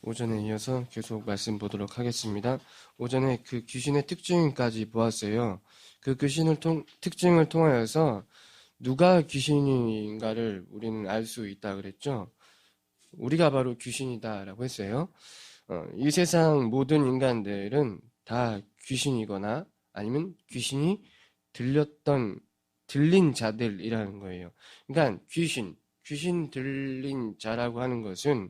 오전에 이어서 계속 말씀 보도록 하겠습니다. 오전에 그 귀신의 특징까지 보았어요. 그 귀신을 특징을 통하여서 누가 귀신인가를 우리는 알 수 있다 그랬죠. 우리가 바로 귀신이다라고 했어요. 이 세상 모든 인간들은 다 귀신이거나 아니면 귀신이 들린 자들이라는 거예요. 그러니까 귀신 들린 자라고 하는 것은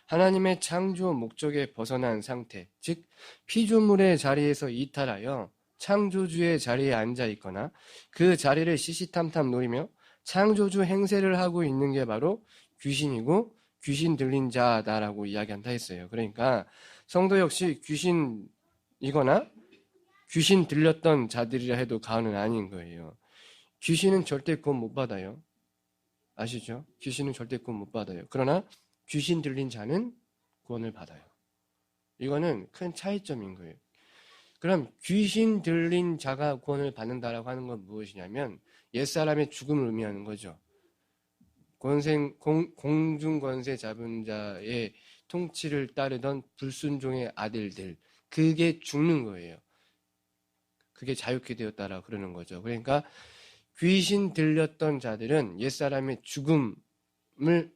하나님의 창조 목적에 벗어난 상태, 즉 피조물의 자리에서 이탈하여 창조주의 자리에 앉아 있거나 그 자리를 시시탐탐 노리며 창조주 행세를 하고 있는 게 바로 귀신이고 귀신 들린 자다라고 이야기한다 했어요. 그러니까 성도 역시 귀신이거나 귀신 들렸던 자들이라 해도 과언은 아닌 거예요. 귀신은 절대 구원 못 받아요. 아시죠? 귀신은 절대 구원 못 받아요. 그러나 귀신 들린 자는 구원을 받아요. 이거는 큰 차이점인 거예요. 그럼 귀신 들린 자가 구원을 받는다라고 하는 건 무엇이냐면 옛사람의 죽음을 의미하는 거죠. 공중권세 잡은 자의 통치를 따르던 불순종의 아들들, 그게 죽는 거예요. 그게 자유케 되었다라고 그러는 거죠. 그러니까 귀신 들렸던 자들은 옛사람의 죽음을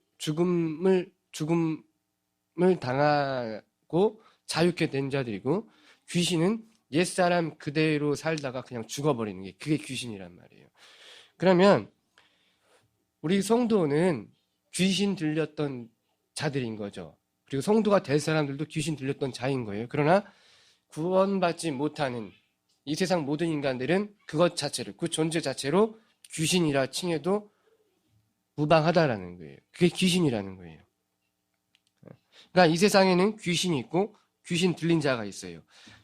당하고 자유케 된 자들이고, 귀신은 옛사람 그대로 살다가 그냥 죽어버리는 게 그게 귀신이란 말이에요. 그러면 우리 성도는 귀신 들렸던 자들인 거죠. 그리고 성도가 될 사람들도 귀신 들렸던 자인 거예요. 그러나 구원받지 못하는 이 세상 모든 인간들은 그것 자체를, 그 존재 자체로 귀신이라 칭해도 무방하다라는 거예요. 그게 귀신이라는 거예요. 그러니까 이 세상에는 귀신이 있고 귀신 들린 자가 있어요.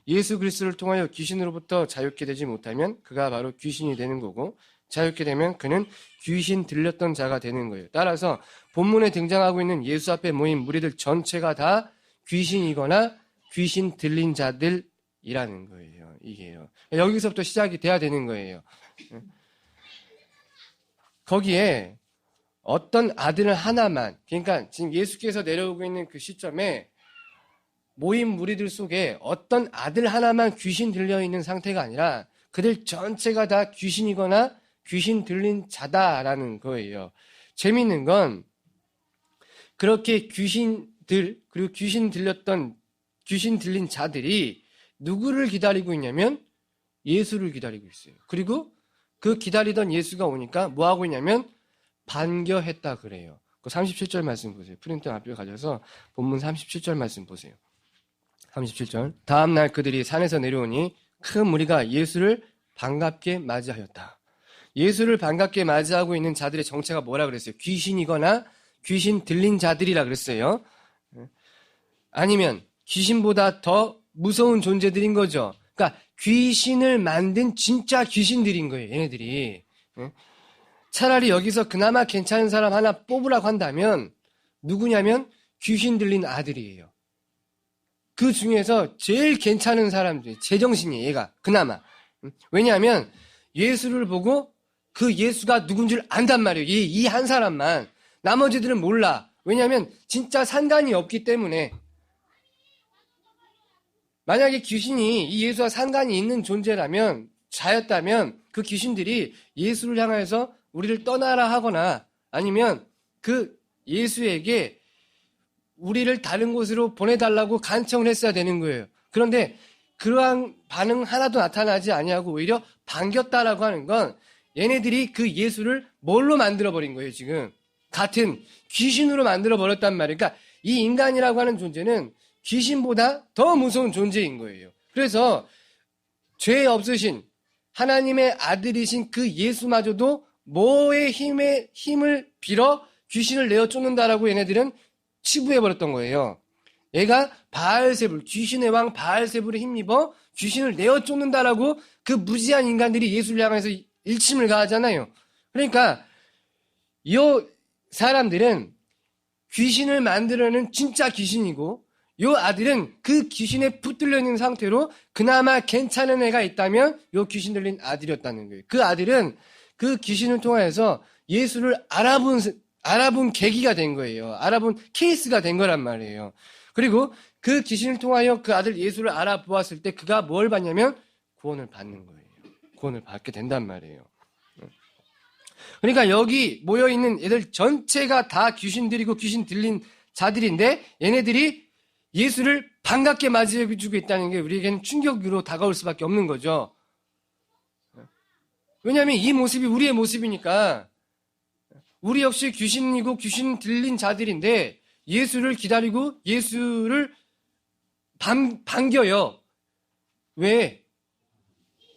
예수 그리스도를 통하여 귀신으로부터 자유케 되지 못하면 그가 바로 귀신이 되는 거고, 자유케 되면 그는 귀신 들렸던 자가 되는 거예요. 따라서 본문에 등장하고 있는 예수 앞에 모인 무리들 전체가 다 귀신이거나 귀신 들린 자들이라는 거예요. 이게요. 여기서부터 시작이 돼야 되는 거예요. 거기에 어떤 아들 하나만, 그러니까 지금 예수께서 내려오고 있는 그 시점에 모인 무리들 속에 어떤 아들 하나만 귀신 들려있는 상태가 아니라 그들 전체가 다 귀신이거나 귀신 들린 자다라는 거예요. 재미있는 건 그렇게 귀신들, 그리고 귀신 들린 자들이 누구를 기다리고 있냐면 예수를 기다리고 있어요. 그리고 그 기다리던 예수가 오니까 뭐 하고 있냐면 반겨했다 그래요. 그 37절 말씀 보세요. 프린트 앞에 가져서 본문 37절 말씀 보세요. 37절. 다음 날 그들이 산에서 내려오니 큰 무리가 예수를 반갑게 맞이하였다. 예수를 반갑게 맞이하고 있는 자들의 정체가 뭐라 그랬어요? 귀신이거나 귀신 들린 자들이라 그랬어요. 아니면 귀신보다 더 무서운 존재들인 거죠. 그러니까 귀신을 만든 진짜 귀신들인 거예요, 얘네들이. 차라리 여기서 그나마 괜찮은 사람 하나 뽑으라고 한다면 누구냐면 귀신 들린 아들이에요. 그 중에서 제일 괜찮은 사람들, 제정신이에요, 얘가. 그나마. 왜냐하면 예수를 보고 그 예수가 누군지를 안단 말이에요. 이 한 사람만. 나머지들은 몰라. 왜냐하면 진짜 상관이 없기 때문에. 만약에 귀신이 이 예수와 상관이 있는 존재라면, 자였다면 그 귀신들이 예수를 향해서 우리를 떠나라 하거나 아니면 그 예수에게 우리를 다른 곳으로 보내달라고 간청을 했어야 되는 거예요. 그런데 그러한 반응 하나도 나타나지 아니하고 오히려 반겼다라고 하는 건 얘네들이 그 예수를 뭘로 만들어버린 거예요, 지금. 같은 귀신으로 만들어버렸단 말이에요. 그러니까 이 인간이라고 하는 존재는 귀신보다 더 무서운 존재인 거예요. 그래서 죄 없으신 하나님의 아들이신 그 예수마저도 뭐의 힘을 빌어 귀신을 내어 쫓는다라고 얘네들은 치부해버렸던 거예요. 얘가 바알세불, 귀신의 왕 바알세불에 힘입어 귀신을 내어 쫓는다라고 그 무지한 인간들이 예수를 향해서 일침을 가하잖아요. 그러니까 이 사람들은 귀신을 만들어낸 진짜 귀신이고 이 아들은 그 귀신에 붙들려 있는 상태로 그나마 괜찮은 애가 있다면 이 귀신 들린 아들이었다는 거예요. 그 아들은 그 귀신을 통해서 예수를 알아본 계기가 된 거예요. 알아본 케이스가 된 거란 말이에요. 그리고 그 귀신을 통하여 그 아들 예수를 알아보았을 때 그가 뭘 받냐면 구원을 받는 거예요. 구원을 받게 된단 말이에요. 그러니까 여기 모여있는 애들 전체가 다 귀신 들이고 귀신 들린 자들인데 얘네들이 예수를 반갑게 맞이해주고 있다는 게 우리에게는 충격으로 다가올 수밖에 없는 거죠. 왜냐하면 이 모습이 우리의 모습이니까 우리 역시 귀신이고 귀신 들린 자들인데 예수를 기다리고 예수를 반겨요. 왜?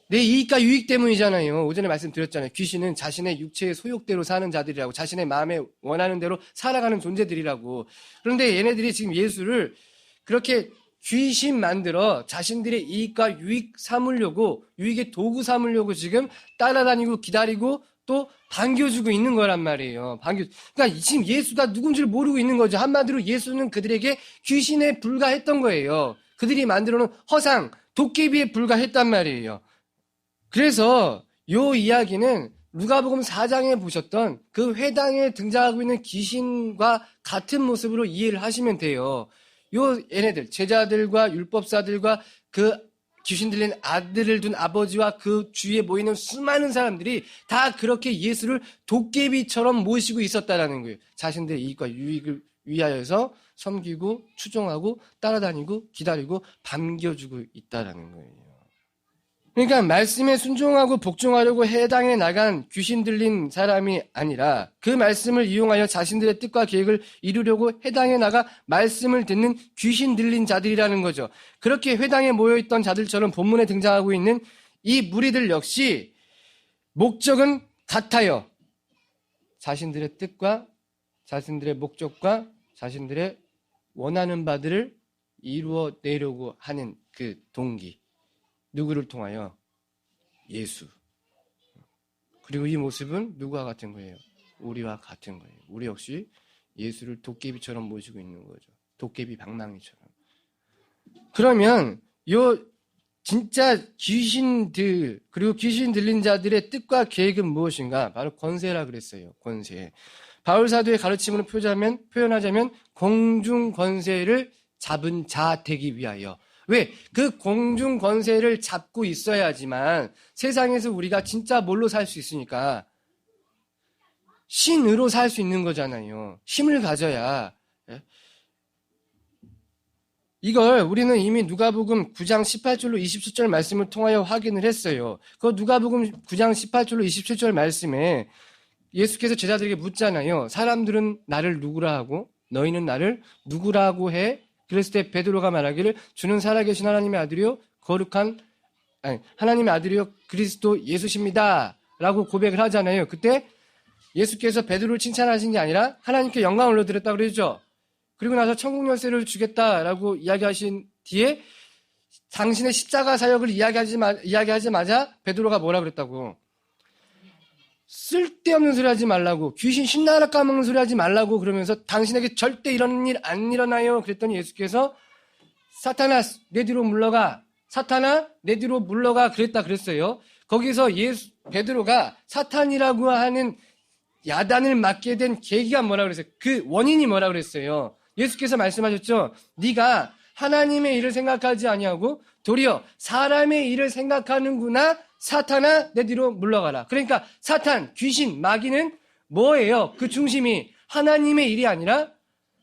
내 이익과 유익 때문이잖아요. 오전에 말씀드렸잖아요. 귀신은 자신의 육체의 소욕대로 사는 자들이라고, 자신의 마음에 원하는 대로 살아가는 존재들이라고. 그런데 얘네들이 지금 예수를 그렇게 귀신 만들어 자신들의 이익과 유익 삼으려고, 유익의 도구 삼으려고 지금 따라다니고 기다리고 또 반겨주고 있는 거란 말이에요. 그러니까 지금 예수가 누군지를 모르고 있는 거죠. 한마디로 예수는 그들에게 귀신에 불과했던 거예요. 그들이 만들어 놓은 허상, 도깨비에 불과했단 말이에요. 그래서 이 이야기는 누가복음 4장에 보셨던 그 회당에 등장하고 있는 귀신과 같은 모습으로 이해를 하시면 돼요. 얘네들, 제자들과 율법사들과 그 귀신 들린 아들을 둔 아버지와 그 주위에 모이는 수많은 사람들이 다 그렇게 예수를 도깨비처럼 모시고 있었다라는 거예요. 자신들의 이익과 유익을 위하여서 섬기고 추종하고 따라다니고 기다리고 반겨주고 있다라는 거예요. 그러니까 말씀에 순종하고 복종하려고 해당에 나간 귀신 들린 사람이 아니라 그 말씀을 이용하여 자신들의 뜻과 계획을 이루려고 해당에 나가 말씀을 듣는 귀신 들린 자들이라는 거죠. 그렇게 회당에 모여있던 자들처럼 본문에 등장하고 있는 이 무리들 역시 목적은 같아요. 자신들의 뜻과 자신들의 목적과 자신들의 원하는 바들을 이루어내려고 하는 그 동기. 누구를 통하여? 예수. 그리고 이 모습은 누구와 같은 거예요? 우리와 같은 거예요. 우리 역시 예수를 도깨비처럼 모시고 있는 거죠. 도깨비 방망이처럼. 그러면 진짜 귀신들, 그리고 귀신 들린 자들의 뜻과 계획은 무엇인가? 바로 권세라 그랬어요. 권세. 바울 사도의 가르침으로 표현하자면 공중 권세를 잡은 자 되기 위하여. 왜? 그 공중 권세를 잡고 있어야지만 세상에서 우리가 진짜 뭘로 살 수 있으니까 신으로 살 수 있는 거잖아요. 힘을 가져야. 이걸 우리는 이미 누가복음 9장 18절로 27절 말씀을 통하여 확인을 했어요. 그 누가복음 9장 18절로 27절 말씀에 예수께서 제자들에게 묻잖아요. 사람들은 나를 누구라 하고 너희는 나를 누구라고 해? 그랬을 때 베드로가 말하기를 주는 살아계신 하나님의 아들이요 하나님의 아들이요 그리스도 예수십니다 라고 고백을 하잖아요. 그때 예수께서 베드로를 칭찬하신 게 아니라 하나님께 영광을 올려드렸다 그러죠. 그리고 나서 천국 열쇠를 주겠다라고 이야기하신 뒤에 당신의 십자가 사역을 이야기하자마자 베드로가 뭐라 그랬다고? 쓸데없는 소리 하지 말라고, 귀신 신나라 까먹는 소리 하지 말라고 그러면서 당신에게 절대 이런 일 안 일어나요. 그랬더니 예수께서 사탄아 내 뒤로 물러가, 사탄아 내 뒤로 물러가 그랬어요. 거기서 베드로가 사탄이라고 하는 야단을 맞게 된 계기가 뭐라 그랬어요? 그 원인이 뭐라 그랬어요? 예수께서 말씀하셨죠. 네가 하나님의 일을 생각하지 아니하고 도리어 사람의 일을 생각하는구나. 사탄아 내 뒤로 물러가라. 그러니까 사탄, 귀신, 마귀는 뭐예요? 그 중심이 하나님의 일이 아니라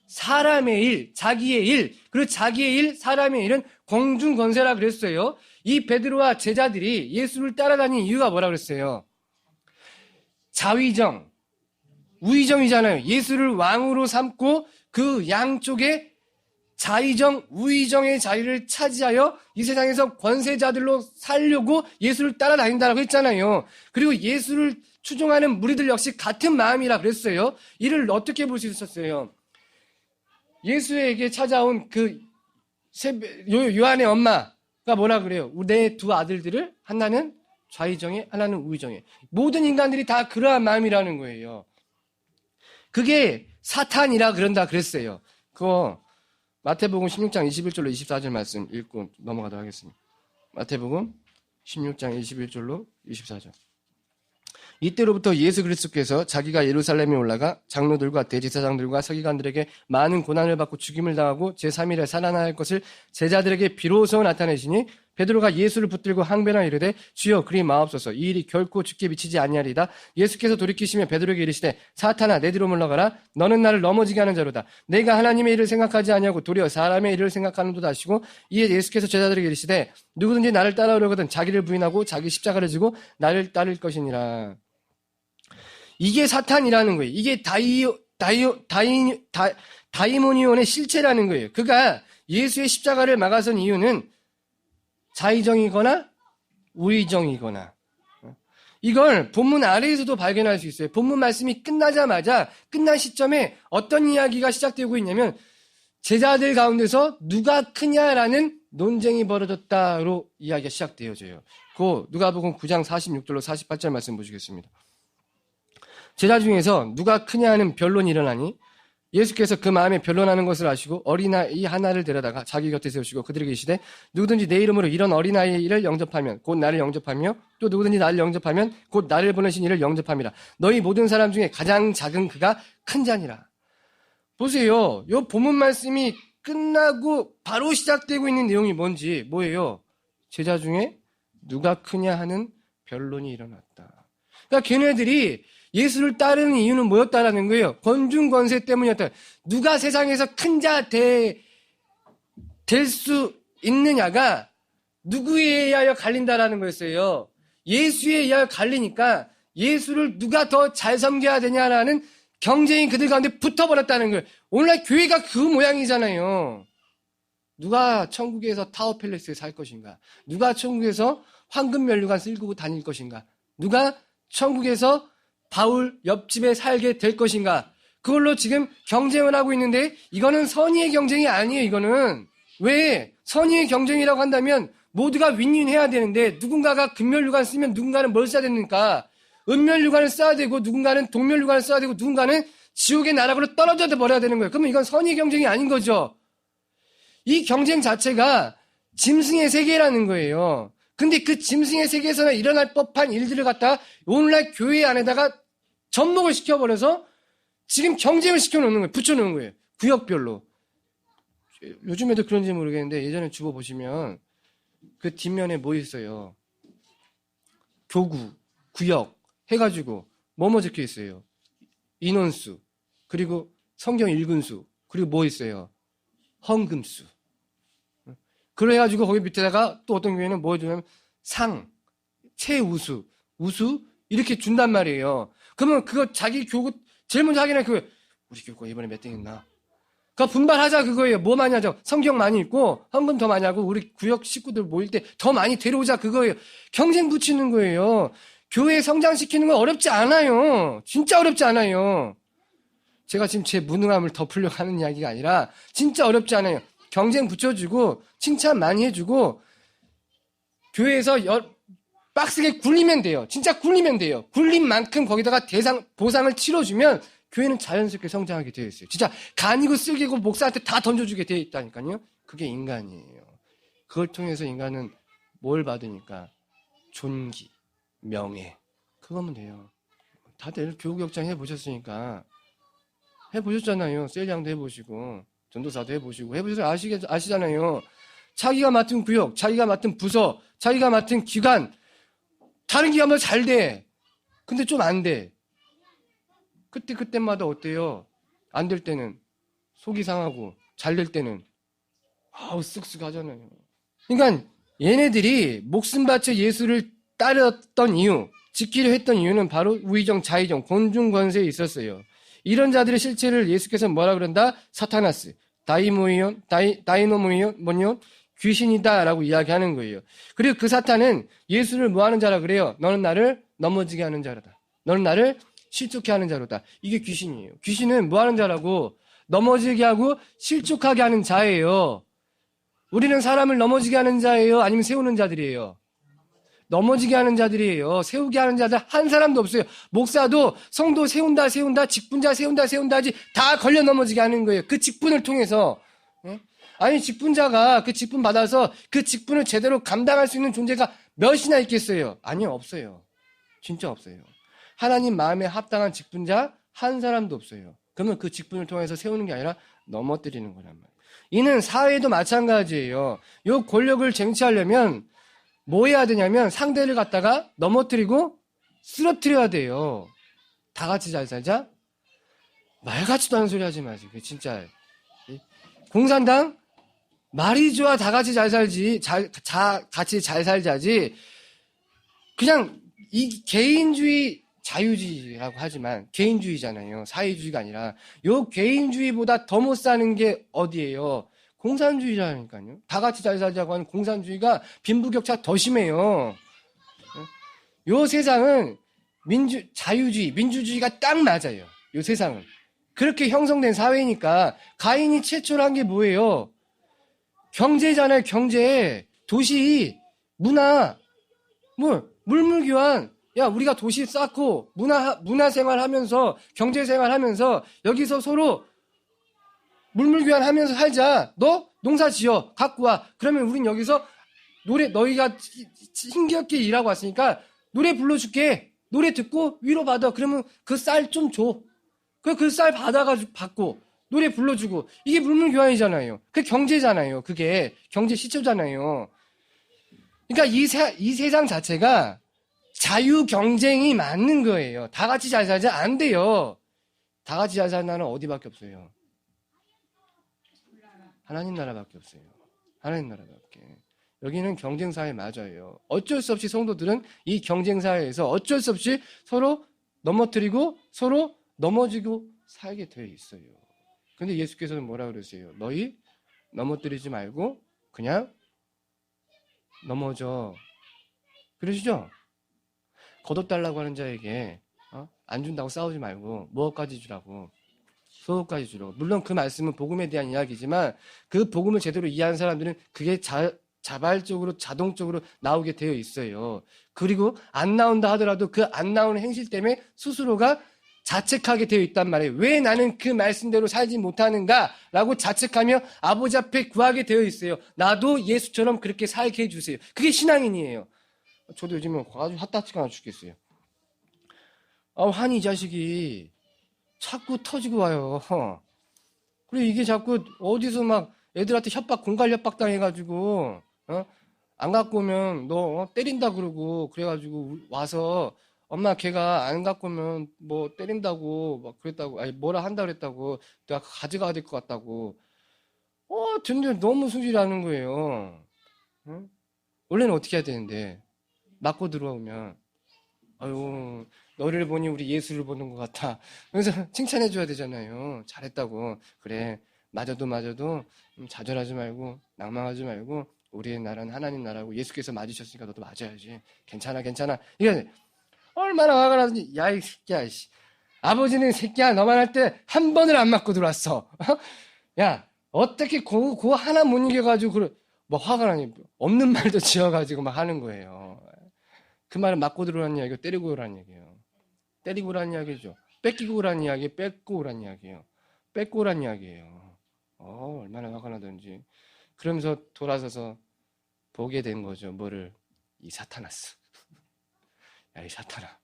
사람의 일, 자기의 일. 그리고 자기의 일, 사람의 일은 공중권세라 그랬어요. 이 베드로와 제자들이 예수를 따라다닌 이유가 뭐라 그랬어요? 자위정, 우위정이잖아요. 예수를 왕으로 삼고 그 양쪽에 자의정, 우의정의 자리를 차지하여 이 세상에서 권세자들로 살려고 예수를 따라다닌다라고 했잖아요. 그리고 예수를 추종하는 무리들 역시 같은 마음이라 그랬어요. 이를 어떻게 볼 수 있었어요? 예수에게 찾아온 그 요한의 엄마가 뭐라 그래요? 내 두 아들들을 하나는 좌의정에 하나는 우의정에. 모든 인간들이 다 그러한 마음이라는 거예요. 그게 사탄이라 그런다 그랬어요. 그거 마태복음 16장 21절로 24절 말씀 읽고 넘어가도록 하겠습니다. 마태복음 16장 21절로 24절. 이때로부터 예수 그리스도께서 자기가 예루살렘에 올라가 장로들과 대제사장들과 서기관들에게 많은 고난을 받고 죽임을 당하고 제3일에 살아날 것을 제자들에게 비로소 나타내시니 베드로가 예수를 붙들고 항변하여 이르되 주여 그리 마옵소서 이 일이 결코 죽게 미치지 아니하리다. 예수께서 돌이키시며 베드로에게 이르시되 사탄아 내 뒤로 물러가라. 너는 나를 넘어지게 하는 자로다. 내가 하나님의 일을 생각하지 아니하고 도리어 사람의 일을 생각하는도다 하시고 이에 예수께서 제자들에게 이르시되 누구든지 나를 따라오려거든 자기를 부인하고 자기 십자가를 지고 나를 따를 것이니라. 이게 사탄이라는 거예요. 이게 다이모니온의 실체라는 거예요. 그가 예수의 십자가를 막아선 이유는 자의정이거나 우의정이거나 이걸 본문 아래에서도 발견할 수 있어요. 본문 말씀이 끝나자마자 끝난 시점에 어떤 이야기가 시작되고 있냐면 제자들 가운데서 누가 크냐라는 논쟁이 벌어졌다로 이야기가 시작되어져요. 그 누가복음 9장 46절로 48절 말씀 보시겠습니다. 제자 중에서 누가 크냐 하는 변론이 일어나니 예수께서 그 마음에 변론하는 것을 아시고 어린아이 하나를 데려다가 자기 곁에 세우시고 그들에게 이르시되 누구든지 내 이름으로 이런 어린아이를 영접하면 곧 나를 영접하며 또 누구든지 나를 영접하면 곧 나를 보내신 이를 영접함이라. 너희 모든 사람 중에 가장 작은 그가 큰 자니라. 보세요. 요 본문 말씀이 끝나고 바로 시작되고 있는 내용이 뭔지 뭐예요? 제자 중에 누가 크냐 하는 변론이 일어났다. 그러니까 걔네들이 예수를 따르는 이유는 뭐였다라는 거예요? 권중 권세 때문이었다. 누가 세상에서 큰 자 될 수 있느냐가 누구에 의하여 갈린다라는 거였어요. 예수에 의하여 갈리니까 예수를 누가 더 잘 섬겨야 되냐라는 경쟁이 그들 가운데 붙어버렸다는 거예요. 오늘날 교회가 그 모양이잖아요. 누가 천국에서 타워팰리스에 살 것인가? 누가 천국에서 황금면류관 쓸고 다닐 것인가? 누가 천국에서 바울 옆집에 살게 될 것인가? 그걸로 지금 경쟁을 하고 있는데 이거는 선의의 경쟁이 아니에요. 이거는. 왜? 선의의 경쟁이라고 한다면 모두가 윈윈해야 되는데 누군가가 금면류관 쓰면 누군가는 뭘 써야 됩니까? 은면류관을 써야 되고 누군가는 동면류관을 써야 되고 누군가는 지옥의 나락으로 떨어져 버려야 되는 거예요. 그러면 이건 선의의 경쟁이 아닌 거죠. 이 경쟁 자체가 짐승의 세계라는 거예요. 근데 그 짐승의 세계에서는 일어날 법한 일들을 갖다가 오늘날 교회 안에다가 접목을 시켜버려서 지금 경쟁을 시켜놓는 거예요. 붙여놓는 거예요. 구역별로. 요즘에도 그런지 모르겠는데 예전에 주보 보시면 그 뒷면에 뭐 있어요? 교구, 구역 해가지고 뭐뭐 적혀 있어요? 인원수, 그리고 성경 읽은 수, 그리고 뭐 있어요? 헌금수. 그래가지고 거기 밑에다가 또 어떤 교회는 뭐 해주냐면 상, 최우수, 우수 이렇게 준단 말이에요. 그러면 그거 자기 교구 제일 먼저 하긴 해. 우리 교구가 이번에 몇 등 했나? 그러니까 분발하자 그거예요. 뭐 많이 하자. 성경 많이 읽고 헌금 더 많이 하고 우리 구역 식구들 모일 때 더 많이 데려오자 그거예요. 경쟁 붙이는 거예요. 교회 성장시키는 건 어렵지 않아요. 진짜 어렵지 않아요. 제가 지금 제 무능함을 덮으려고 하는 이야기가 아니라 진짜 어렵지 않아요. 경쟁 붙여주고 칭찬 많이 해주고 교회에서 빡세게 굴리면 돼요. 진짜 굴리면 돼요. 굴린 만큼 거기다가 보상을 치러주면 교회는 자연스럽게 성장하게 되어 있어요. 진짜 간이고 쓸개고 목사한테 다 던져주게 되어 있다니까요. 그게 인간이에요. 그걸 통해서 인간은 뭘 받으니까? 존귀, 명예. 그거면 돼요. 다들 교구역장 해보셨으니까 해보셨잖아요. 셀장도 해보시고 전도사도 해보시고 아시잖아요. 자기가 맡은 구역, 자기가 맡은 부서, 자기가 맡은 기관 다른 기관보다 잘 돼. 근데 좀 안 돼. 그때마다 어때요? 안 될 때는 속이 상하고 잘 될 때는 쓱쓱하잖아요. 그러니까 얘네들이 목숨 바쳐 예수를 따랐던 이유, 지키려 했던 이유는 바로 우의정, 자의정, 권중권세에 있었어요. 이런 자들의 실체를 예수께서 뭐라 그런다? 사타나스, 다이노모니온, 귀신이다라고 이야기하는 거예요. 그리고 그 사탄은 예수를 뭐 하는 자라 그래요? 너는 나를 넘어지게 하는 자로다. 너는 나를 실족해 하는 자로다. 이게 귀신이에요. 귀신은 뭐 하는 자라고? 넘어지게 하고 실족하게 하는 자예요. 우리는 사람을 넘어지게 하는 자예요? 아니면 세우는 자들이에요? 넘어지게 하는 자들이에요. 세우게 하는 자들 한 사람도 없어요. 목사도 성도 세운다, 직분자 세운다 하지 다 걸려 넘어지게 하는 거예요. 그 직분을 통해서. 아니 직분자가 그 직분 받아서 그 직분을 제대로 감당할 수 있는 존재가 몇이나 있겠어요? 아니요, 없어요. 진짜 없어요. 하나님 마음에 합당한 직분자 한 사람도 없어요. 그러면 그 직분을 통해서 세우는 게 아니라 넘어뜨리는 거란 말이에요. 이는 사회도 마찬가지예요. 요 권력을 쟁취하려면 뭐 해야 되냐면 상대를 갖다가 넘어뜨리고 쓰러뜨려야 돼요. 다 같이 잘 살자? 말 같지도 않은 소리 하지 마세요. 진짜. 공산당? 말이 좋아 다 같이 잘 살지, 같이 잘 살자지. 그냥 이 개인주의, 자유주의라고 하지만 개인주의잖아요. 사회주의가 아니라. 요 개인주의보다 더 못 사는 게 어디예요? 공산주의라니까요. 다 같이 잘 살자고 하는 공산주의가 빈부격차 더 심해요. 요 세상은 자유주의, 민주주의가 딱 맞아요. 요 세상은. 그렇게 형성된 사회니까 가인이 최초로 한 게 뭐예요? 경제잖아요. 경제, 도시, 문화, 물물교환. 야, 우리가 도시 쌓고 문화생활하면서 경제생활하면서 여기서 서로 물물교환하면서 살자. 너 농사 지어 갖고 와. 그러면 우린 여기서 너희가 힘겹게 일하고 왔으니까 노래 불러줄게. 노래 듣고 위로받아. 그러면 그 쌀 좀 줘. 그 쌀 받아가지고 받고 노래 불러주고. 이게 물물교환이잖아요. 그게 경제잖아요. 그게 경제 시초잖아요. 그러니까 이 세상 자체가 자유 경쟁이 맞는 거예요. 다 같이 잘 살자 안 돼요. 다 같이 잘 사는 나라는 어디밖에 없어요. 하나님 나라밖에 없어요. 하나님 나라밖에. 여기는 경쟁사회 맞아요. 어쩔 수 없이 성도들은 이 경쟁사회에서 어쩔 수 없이 서로 넘어뜨리고 서로 넘어지고 살게 되어 있어요. 근데 예수께서는 뭐라 그러세요? 너희 넘어뜨리지 말고 그냥 넘어져. 그러시죠? 거둬달라고 하는 자에게 안 준다고 싸우지 말고 무엇까지 주라고? 소까지 주라고. 물론 그 말씀은 복음에 대한 이야기지만 그 복음을 제대로 이해하는 사람들은 그게 자발적으로 자동적으로 나오게 되어 있어요. 그리고 안 나온다 하더라도 그 안 나오는 행실 때문에 스스로가 자책하게 되어 있단 말이에요. 왜 나는 그 말씀대로 살지 못하는가라고 자책하며 아버지 앞에 구하게 되어 있어요. 나도 예수처럼 그렇게 살게 해주세요. 그게 신앙인이에요. 저도 요즘에 아주 핫다치가 죽겠어요. 환희 이 자식이 자꾸 터지고 와요. 그리고 이게 자꾸 어디서 막 애들한테 공갈 협박 당해가지고 안 갖고 오면 너 때린다 그러고 그래가지고 와서 엄마 걔가 안 갖고 오면 뭐 때린다고 막 그랬다고, 아니 뭐라 한다 그랬다고, 내가 가져가야 될 것 같다고. 듣는데 너무 승질하는 거예요. 원래는 어떻게 해야 되는데 맞고 들어오면 아유 너를 보니 우리 예수를 보는 것 같아. 그래서 칭찬해 줘야 되잖아요. 잘했다고. 그래 맞아도 좌절하지 말고 낭망하지 말고 우리의 나라는 하나님 나라고 예수께서 맞으셨으니까 너도 맞아야지. 괜찮아. 이게 얼마나 화가 나든지. 야 이 새끼야. 아버지는 새끼야 너만 할 때 한 번을 안 맞고 들어왔어. 야 어떻게 고 하나 못 이겨가지고 뭐 화가 나니 없는 말도 지어가지고 막 하는 거예요. 그 말은 맞고 들어오라는 이야기고 때리고 오라는 얘기예요. 때리고 오라는 이야기죠. 뺏기고 오라는 이야기, 뺏고 오라는 이야기예요. 뺏고 오라는 이야기예요. 얼마나 화가 나든지. 그러면서 돌아서서 보게 된 거죠. 뭐를? 이 사타나스. 야, 이 사타나.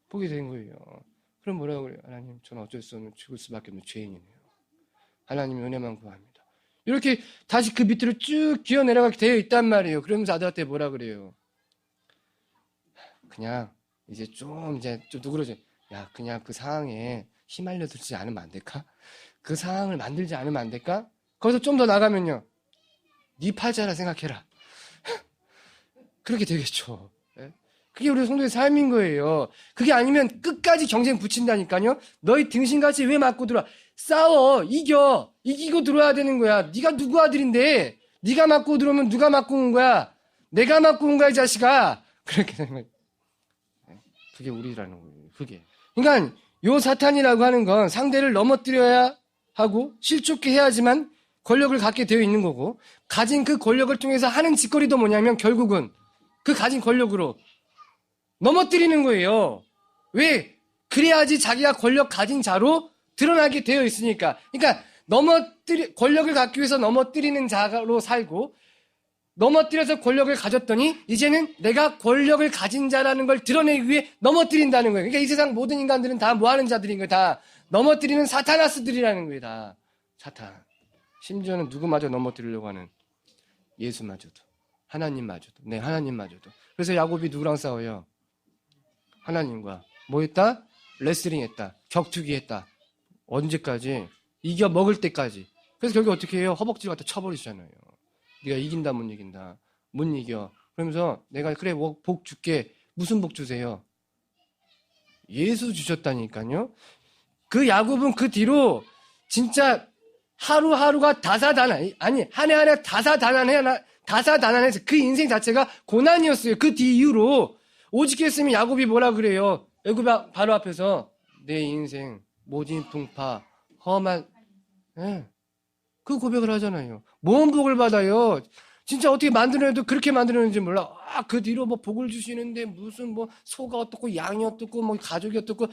보게 된 거예요. 그럼 뭐라고 그래요? 하나님, 저는 어쩔 수 없는 죽을 수밖에 없는 죄인이네요. 하나님 은혜만 구합니다. 이렇게 다시 그 밑으로 쭉 기어 내려가게 되어 있단 말이에요. 그러면서 아들한테 뭐라 그래요? 그냥 이제 좀 누그러져. 야, 그냥 그 상황에 휘말려들지 않으면 안 될까? 그 상황을 만들지 않으면 안 될까? 거기서 좀 더 나가면요. 네 팔자라 생각해라. 그렇게 되겠죠. 그게 우리 성도의 삶인 거예요. 그게 아니면 끝까지 경쟁 붙인다니까요. 너희 등신같이 왜 맞고 들어와? 싸워. 이기고 들어와야 되는 거야. 네가 누구 아들인데 네가 맞고 들어오면 누가 맞고 온 거야? 내가 맞고 온 거야 이 자식아. 그렇게 되는 거예요. 그게 우리라는 거예요. 그게. 그러니까 요 사탄이라고 하는 건 상대를 넘어뜨려야 하고 실족해 해야지만 권력을 갖게 되어 있는 거고, 가진 그 권력을 통해서 하는 짓거리도 뭐냐면 결국은 그 가진 권력으로 넘어뜨리는 거예요. 왜? 그래야지 자기가 권력 가진 자로 드러나게 되어 있으니까. 그러니까 권력을 갖기 위해서 넘어뜨리는 자로 살고, 넘어뜨려서 권력을 가졌더니 이제는 내가 권력을 가진 자라는 걸 드러내기 위해 넘어뜨린다는 거예요. 그러니까 이 세상 모든 인간들은 다 뭐 하는 자들인 거예요. 다 넘어뜨리는 사타나스들이라는 거예요. 다 사탄. 심지어는 누구마저 넘어뜨리려고 하는 예수마저도, 하나님마저도, 네, 하나님마저도. 그래서 야곱이 누구랑 싸워요? 하나님과. 뭐 했다? 레슬링 했다. 격투기 했다. 언제까지? 이겨 먹을 때까지. 그래서 결국 어떻게 해요? 허벅지를 갖다 쳐버리시잖아요. 네가 이긴다 못 이긴다. 못 이겨. 그러면서 내가 그래 복 줄게. 무슨 복 주세요? 예수 주셨다니까요. 그 야곱은 그 뒤로 진짜 하루하루가 다사다난, 아니 한 해 한 해 다사다난해서 그 인생 자체가 고난이었어요. 그 뒤 이후로 오직 했으면 야곱이 뭐라 그래요? 애굽 바로 앞에서 내 인생 모진 풍파 험한, 네. 그 고백을 하잖아요. 뭔 복을 받아요? 진짜 어떻게 만들어내도 그렇게 만들어내는지 몰라. 그 뒤로 뭐 복을 주시는데 무슨 뭐 소가 어떻고 양이 어떻고 뭐 가족이 어떻고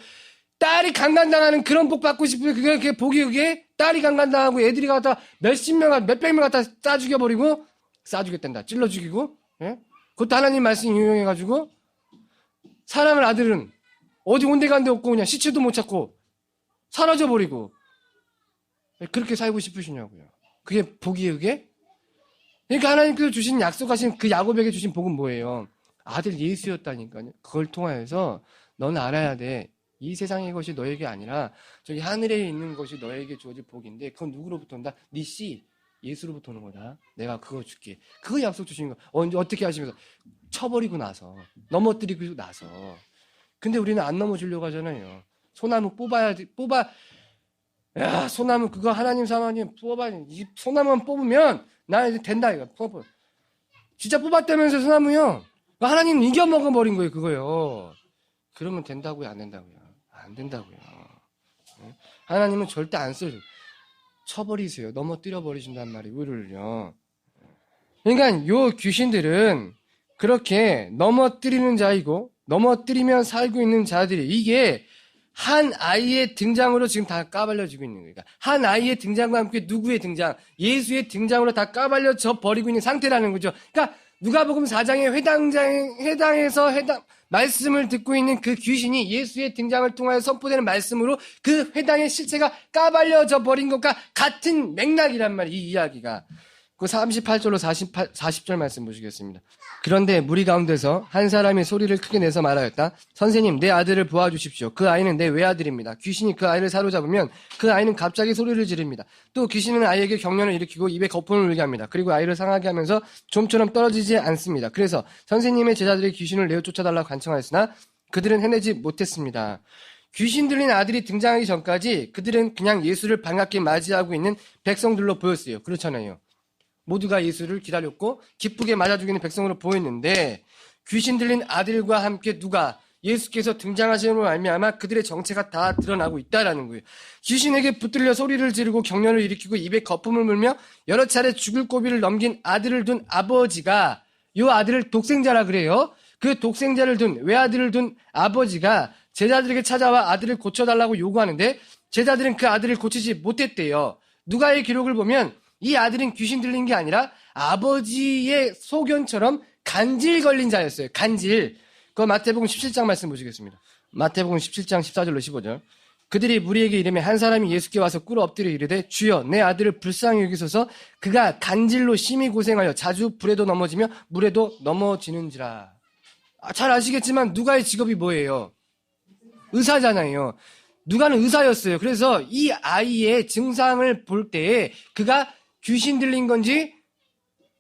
딸이 강간당하는 그런 복 받고 싶으면 그게 복이 그게 딸이 강간당하고 애들이 갖다 몇십 명, 몇백 명 갖다 싸 죽여버리고 싸 죽였단다. 찔러 죽이고, 예? 그것도 하나님 말씀 인용해가지고 사람을 아들은 어디 온데 간데 없고 그냥 시체도 못 찾고 사라져버리고 그렇게 살고 싶으시냐고요. 그게 복이에요, 그게? 그러니까 하나님께서 주신 약속하신 그 야곱에게 주신 복은 뭐예요? 아들 예수였다니까요. 그걸 통하여서 넌 알아야 돼. 이 세상의 것이 너에게 아니라 저기 하늘에 있는 것이 너에게 주어질 복인데 그건 누구로부터 온다? 네 씨 예수로부터 오는 거다. 내가 그거 줄게. 그거 약속 주신 거. 어떻게 하시면서 쳐버리고 나서 넘어뜨리고 나서. 근데 우리는 안 넘어지려고 하잖아요. 소나무 야, 소나무 그거 하나님 사모님 뽑아. 이 소나무만 뽑으면 나 이제 된다 이거. 진짜 뽑았다면서 소나무요. 하나님 이겨 먹어버린 거예요 그거요. 그러면 된다고요 안 된다고요? 안 된다고요. 하나님은 절대 안 써요. 쳐버리세요. 넘어뜨려 버리신단 말이에요. 우리를요. 그러니까 요 귀신들은 그렇게 넘어뜨리는 자이고 넘어뜨리면 살고 있는 자들이 이게 한 아이의 등장으로 지금 다 까발려지고 있는 거예요. 한 아이의 등장과 함께 누구의 등장? 예수의 등장으로 다 까발려져 버리고 있는 상태라는 거죠. 그러니까 누가복음 4장의 회당에서 말씀을 듣고 있는 그 귀신이 예수의 등장을 통하여 선포되는 말씀으로 그 회당의 실체가 까발려져 버린 것과 같은 맥락이란 말이에요. 이 이야기가. 그 38절로 40절 말씀 보시겠습니다. 그런데 무리 가운데서 한 사람이 소리를 크게 내서 말하였다. 선생님, 내 아들을 보아주십시오. 그 아이는 내 외아들입니다. 귀신이 그 아이를 사로잡으면 그 아이는 갑자기 소리를 지릅니다. 또 귀신은 아이에게 경련을 일으키고 입에 거품을 물게 합니다. 그리고 아이를 상하게 하면서 좀처럼 떨어지지 않습니다. 그래서 선생님의 제자들이 귀신을 내어 쫓아달라고 간청하였으나 그들은 해내지 못했습니다. 귀신 들린 아들이 등장하기 전까지 그들은 그냥 예수를 반갑게 맞이하고 있는 백성들로 보였어요. 그렇잖아요. 모두가 예수를 기다렸고 기쁘게 맞아 죽이는 백성으로 보였는데 귀신 들린 아들과 함께 누가 예수께서 등장하심으로 말미암아 그들의 정체가 다 드러나고 있다라는 거예요. 귀신에게 붙들려 소리를 지르고 경련을 일으키고 입에 거품을 물며 여러 차례 죽을 고비를 넘긴 아들을 둔 아버지가 이 아들을 독생자라 그래요. 그 독생자를 둔 외아들을 둔 아버지가 제자들에게 찾아와 아들을 고쳐달라고 요구하는데 제자들은 그 아들을 고치지 못했대요. 누가의 기록을 보면 이 아들은 귀신 들린 게 아니라 아버지의 소견처럼 간질 걸린 자였어요. 간질. 그거 마태복음 17장 말씀 보시겠습니다. 마태복음 17장 14절로 15절. 그들이 무리에게 이르매 한 사람이 예수께 와서 꿇어 엎드려 이르되 주여 내 아들을 불쌍히 여기소서 그가 간질로 심히 고생하여 자주 불에도 넘어지며 물에도 넘어지는지라. 잘 아시겠지만 누가의 직업이 뭐예요? 의사잖아요. 누가는 의사였어요. 그래서 이 아이의 증상을 볼 때에 그가 귀신 들린 건지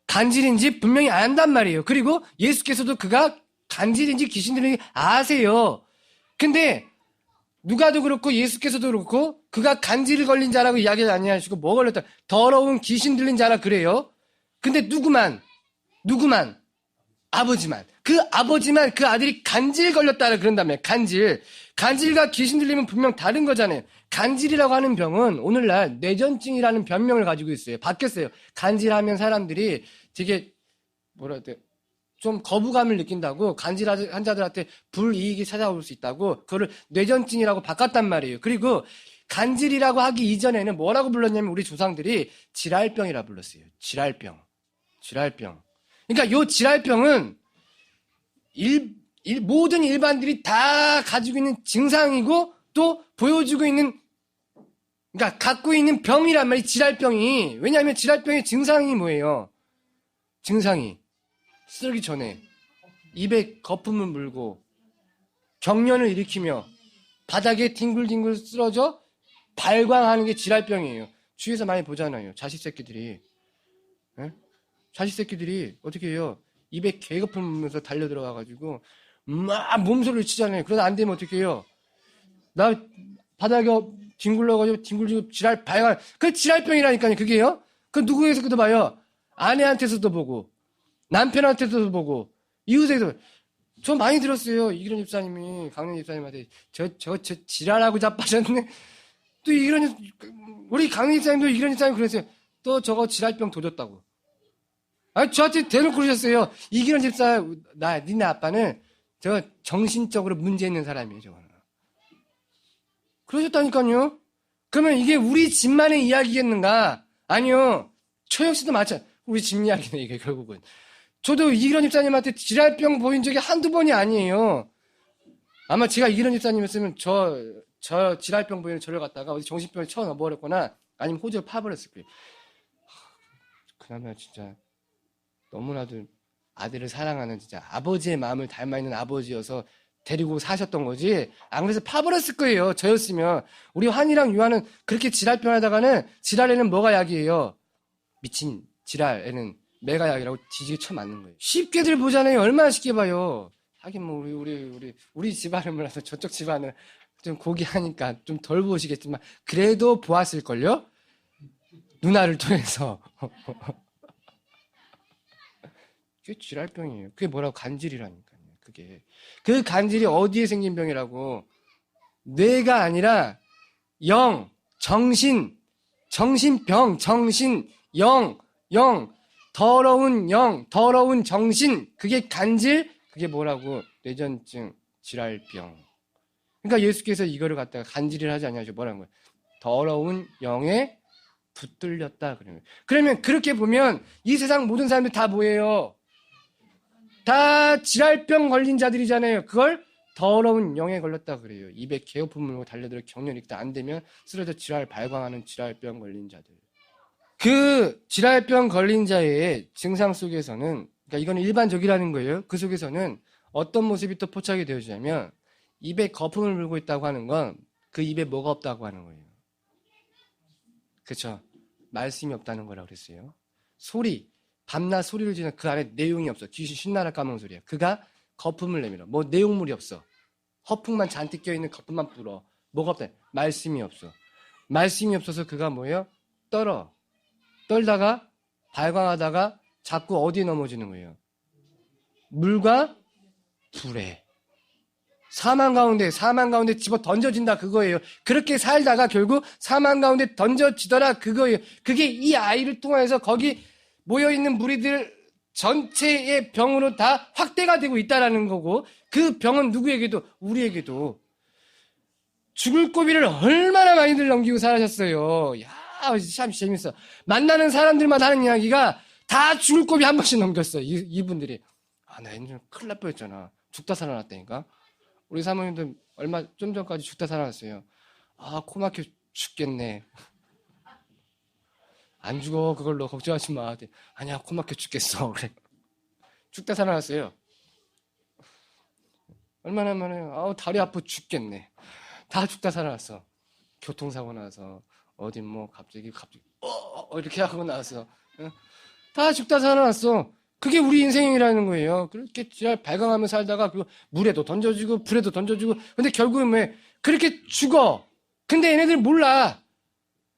간질인지 분명히 안단 말이에요. 그리고 예수께서도 그가 간질인지 귀신 들린지 아세요. 근데 누가도 그렇고 예수께서도 그렇고 그가 간질 걸린 자라고 이야기를 안 하시고 뭐 걸렸다. 더러운 귀신 들린 자라 그래요. 근데 누구만 아버지만 그 아들이 간질 걸렸다라 그런다며. 간질과 귀신 들리면 분명 다른 거잖아요. 간질이라고 하는 병은 오늘날 뇌전증이라는 변명을 가지고 있어요. 바뀌었어요. 간질하면 사람들이 되게 좀 거부감을 느낀다고 간질 환자들한테 불이익이 찾아올 수 있다고 그거를 뇌전증이라고 바꿨단 말이에요. 그리고 간질이라고 하기 이전에는 뭐라고 불렀냐면 우리 조상들이 질랄병이라 불렀어요. 질랄병. 그러니까 요 질랄병은 모든 일반들이 다 가지고 있는 증상이고 또 보여주고 있는, 그러니까 갖고 있는 병이란 말이에요. 질랄병이. 왜냐하면 질랄병의 증상이 뭐예요? 증상이 쓰기 전에 입에 거품을 물고 경련을 일으키며 바닥에 뒹굴뒹굴 쓰러져 발광하는 게 질랄병이에요. 주위에서 많이 보잖아요. 자식 새끼들이. 예? 자식 새끼들이 어떻게 해요? 입에 개거품 물면서 달려 들어가가지고 막 몸소리를 치잖아요. 그러다 안 되면 어떻게 해요? 나 바닥에 뒹굴러가지고 뒹굴지고 질랄 발광. 그 질랄병이라니까요. 그게요. 그 누구에서도 봐요. 아내한테서도 보고 남편한테서도 보고 이웃에서. 저 많이 들었어요. 이기련 집사님이 강릉 집사님한테 저 지랄하고 자빠졌네. 또 이기련, 우리 강릉 집사님도 이기련 집사님 그랬어요. 또 저거 지랄병 도졌다고. 아니 저한테 대놓고 그러셨어요. 이기련 집사, 니네 아빠는 저 정신적으로 문제 있는 사람이에요. 저거는. 그러셨다니까요. 그러면 이게 우리 집만의 이야기겠는가? 아니요. 초혁 씨도 마찬가지. 우리 집 이야기네 이게 결국은. 저도 이기련 집사님한테 질랄병 보인 적이 한두 번이 아니에요. 아마 제가 이기련 집사님이었으면 저 질랄병 보이는 저를 갖다가 어디 정신병에 쳐 넣어버렸거나 아니면 호주를 파버렸을 거예요. 그나마 진짜 너무나도 아들을 사랑하는 진짜 아버지의 마음을 닮아있는 아버지여서 데리고 사셨던 거지. 안 그래서 파버렸을 거예요. 저였으면. 우리 환이랑 유아는 그렇게 질랄병 하다가는 질랄에는 뭐가 약이에요? 미친 질랄에는 매가 약이라고 뒤지게 쳐맞는 거예요. 쉽게들 보잖아요. 얼마나 쉽게 봐요. 하긴 뭐 우리 집안을 몰라서 저쪽 집안은 좀 고귀하니까 좀 덜 보시겠지만 그래도 보았을걸요? 누나를 통해서. 그게 질랄병이에요. 그게 뭐라고? 간질이라니까요. 그게. 그 간질이 어디에 생긴 병이라고? 뇌가 아니라 영, 정신병, 영, 더러운 정신, 그게 간질, 그게 뭐라고? 뇌전증, 질랄병. 그러니까 예수께서 이거를 갖다가 간질을 하지 않냐죠. 뭐라는 거예요? 더러운 영에 붙들렸다. 그러면 그렇게 보면 이 세상 모든 사람들 다 뭐예요? 다 질랄병 걸린 자들이잖아요. 그걸 더러운 영에 걸렸다 그래요. 입에 개거품 물고 달려들어 경련 일으키다 안 되면 쓰러져 질랄 발광하는 질랄병 걸린 자들. 그 질랄병 걸린 자의 증상 속에서는, 그러니까 이건 일반적이라는 거예요. 그 속에서는 어떤 모습이 또 포착이 되어지냐면 입에 거품을 물고 있다고 하는 건 그 입에 뭐가 없다고 하는 거예요. 그렇죠? 말씀이 없다는 거라고 그랬어요. 소리, 밤낮 소리를 지르는 그 안에 내용이 없어. 귀신 신나라 까먹은 소리야. 그가 거품을 내밀어. 뭐 내용물이 없어. 허풍만 잔뜩 껴있는 거품만 불어. 뭐가 없다? 말씀이 없어. 말씀이 없어서 그가 뭐예요? 떨다가 발광하다가 자꾸 어디에 넘어지는 거예요? 물과 불에. 사망 가운데 집어 던져진다 그거예요. 그렇게 살다가 결국 사망 가운데 던져지더라 그거예요. 그게 이 아이를 통해서 거기 모여있는 무리들 전체의 병으로 다 확대가 되고 있다라는 거고, 그 병은 누구에게도, 우리에게도 죽을 고비를 얼마나 많이들 넘기고 살아셨어요. 야, 참 재밌어. 만나는 사람들마다 하는 이야기가 다 죽을 고비 한 번씩 넘겼어. 이분들이. 나 이제 큰일 날 뻔했잖아. 죽다 살아났다니까. 우리 사모님도 얼마 좀 전까지 죽다 살아났어요. 코 막혀 죽겠네. 안 죽어. 그걸로 걱정하지 마. 아니야, 코 막혀 죽겠어. 그래. 죽다 살아났어요. 얼마나 많아요. 다리 아파 죽겠네. 다 죽다 살아났어. 교통사고 나서 어디 뭐 갑자기 이렇게 하고 나서 다 죽다 살아났어. 그게 우리 인생이라는 거예요. 그렇게 지랄 발광하며 살다가 물에도 던져주고 불에도 던져주고, 근데 결국은 왜 그렇게 죽어. 근데 얘네들 몰라.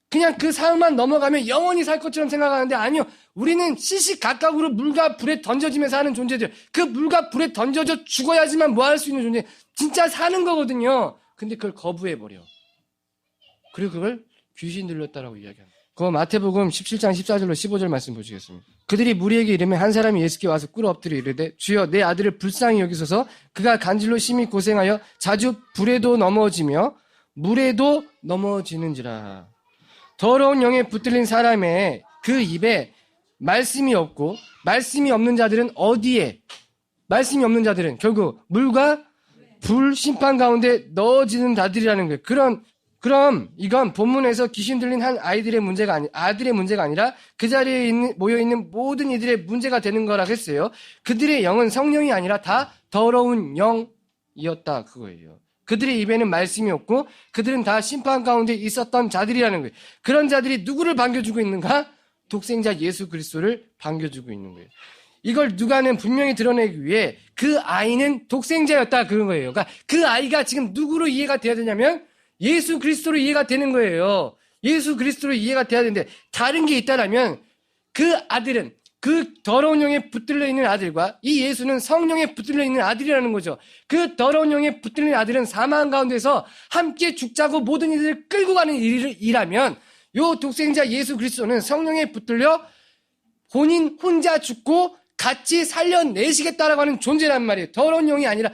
그냥 그 상황만 넘어가면 영원히 살 것처럼 생각하는데 아니요. 우리는 시시각각으로 물과 불에 던져지면서 사는 존재들. 그 물과 불에 던져져 죽어야지만 뭐 할 수 있는 존재. 진짜 사는 거거든요. 근데 그걸 거부해버려. 그리고 그걸 귀신 들렸다라고 이야기합니다. 그 마태복음 17장 14절로 15절 말씀 보시겠습니다. 그들이 무리에게 이르면 한 사람이 예수께 와서 꿇어 엎드려 이르되 주여 내 아들을 불쌍히 여기소서. 그가 간질로 심히 고생하여 자주 불에도 넘어지며 물에도 넘어지는지라. 더러운 영에 붙들린 사람의 그 입에 말씀이 없고 말씀이 없는 자들은 어디에? 말씀이 없는 자들은 결국 물과 불 심판 가운데 넣어지는 자들이라는 거예요. 그럼 이건 본문에서 귀신 들린 한 아들의 문제가 아니라 그 자리에 모여 있는 모든 이들의 문제가 되는 거라고 했어요. 그들의 영은 성령이 아니라 다 더러운 영이었다 그거예요. 그들의 입에는 말씀이 없고 그들은 다 심판 가운데 있었던 자들이라는 거예요. 그런 자들이 누구를 반겨주고 있는가? 독생자 예수 그리스도를 반겨주고 있는 거예요. 이걸 누가는 분명히 드러내기 위해 그 아이는 독생자였다 그런 거예요. 그러니까 그 아이가 지금 누구로 이해가 돼야 되냐면 예수 그리스도로 이해가 되는 거예요. 예수 그리스도로 이해가 돼야 되는데 다른 게 있다라면 그 아들은 그 더러운 영에 붙들려 있는 아들과 이 예수는 성령에 붙들려 있는 아들이라는 거죠. 그 더러운 영에 붙들려 있는 아들은 사망 가운데서 함께 죽자고 모든 이들을 끌고 가는 일이라면 요 독생자 예수 그리스도는 성령에 붙들려 본인 혼자 죽고 같이 살려내시겠다라고 하는 존재란 말이에요. 더러운 영이 아니라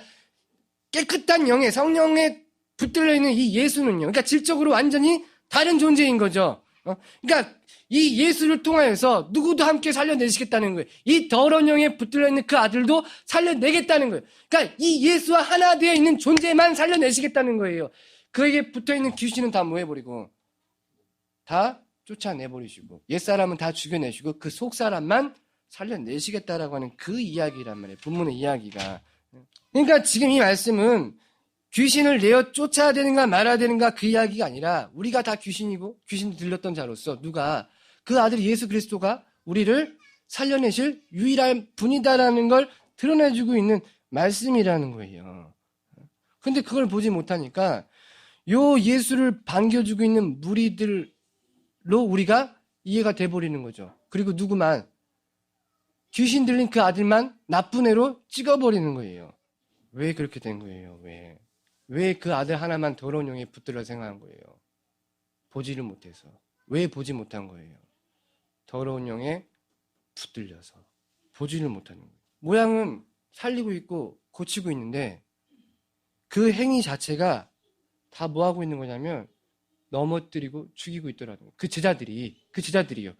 깨끗한 영에 성령에 붙들려 있는 이 예수는요. 그러니까 질적으로 완전히 다른 존재인 거죠. 그러니까 이 예수를 통하여서 누구도 함께 살려내시겠다는 거예요. 이 더러운 영에 붙들려 있는 그 아들도 살려내겠다는 거예요. 그러니까 이 예수와 하나 되어 있는 존재만 살려내시겠다는 거예요. 그에게 붙어 있는 귀신은 다 뭐 해버리고 다 쫓아내버리시고 옛사람은 다 죽여내시고 그 속사람만 살려내시겠다라고 하는 그 이야기란 말이에요. 본문의 이야기가. 그러니까 지금 이 말씀은 귀신을 내어 쫓아야 되는가 말아야 되는가 그 이야기가 아니라 우리가 다 귀신이고 귀신 들렸던 자로서 누가 그 아들 예수 그리스도가 우리를 살려내실 유일한 분이다라는 걸 드러내주고 있는 말씀이라는 거예요. 근데 그걸 보지 못하니까 요 예수를 반겨주고 있는 무리들로 우리가 이해가 돼버리는 거죠. 그리고 누구만 귀신 들린 그 아들만 나쁜 애로 찍어버리는 거예요. 왜 그렇게 된 거예요? 왜 그 아들 하나만 더러운 영에 붙들려 생각한 거예요? 보지를 못해서. 왜 보지 못한 거예요? 더러운 영에 붙들려서. 보지를 못하는 거예요. 모양은 살리고 있고 고치고 있는데 그 행위 자체가 다 뭐 하고 있는 거냐면 넘어뜨리고 죽이고 있더라는 거예요. 그 제자들이요.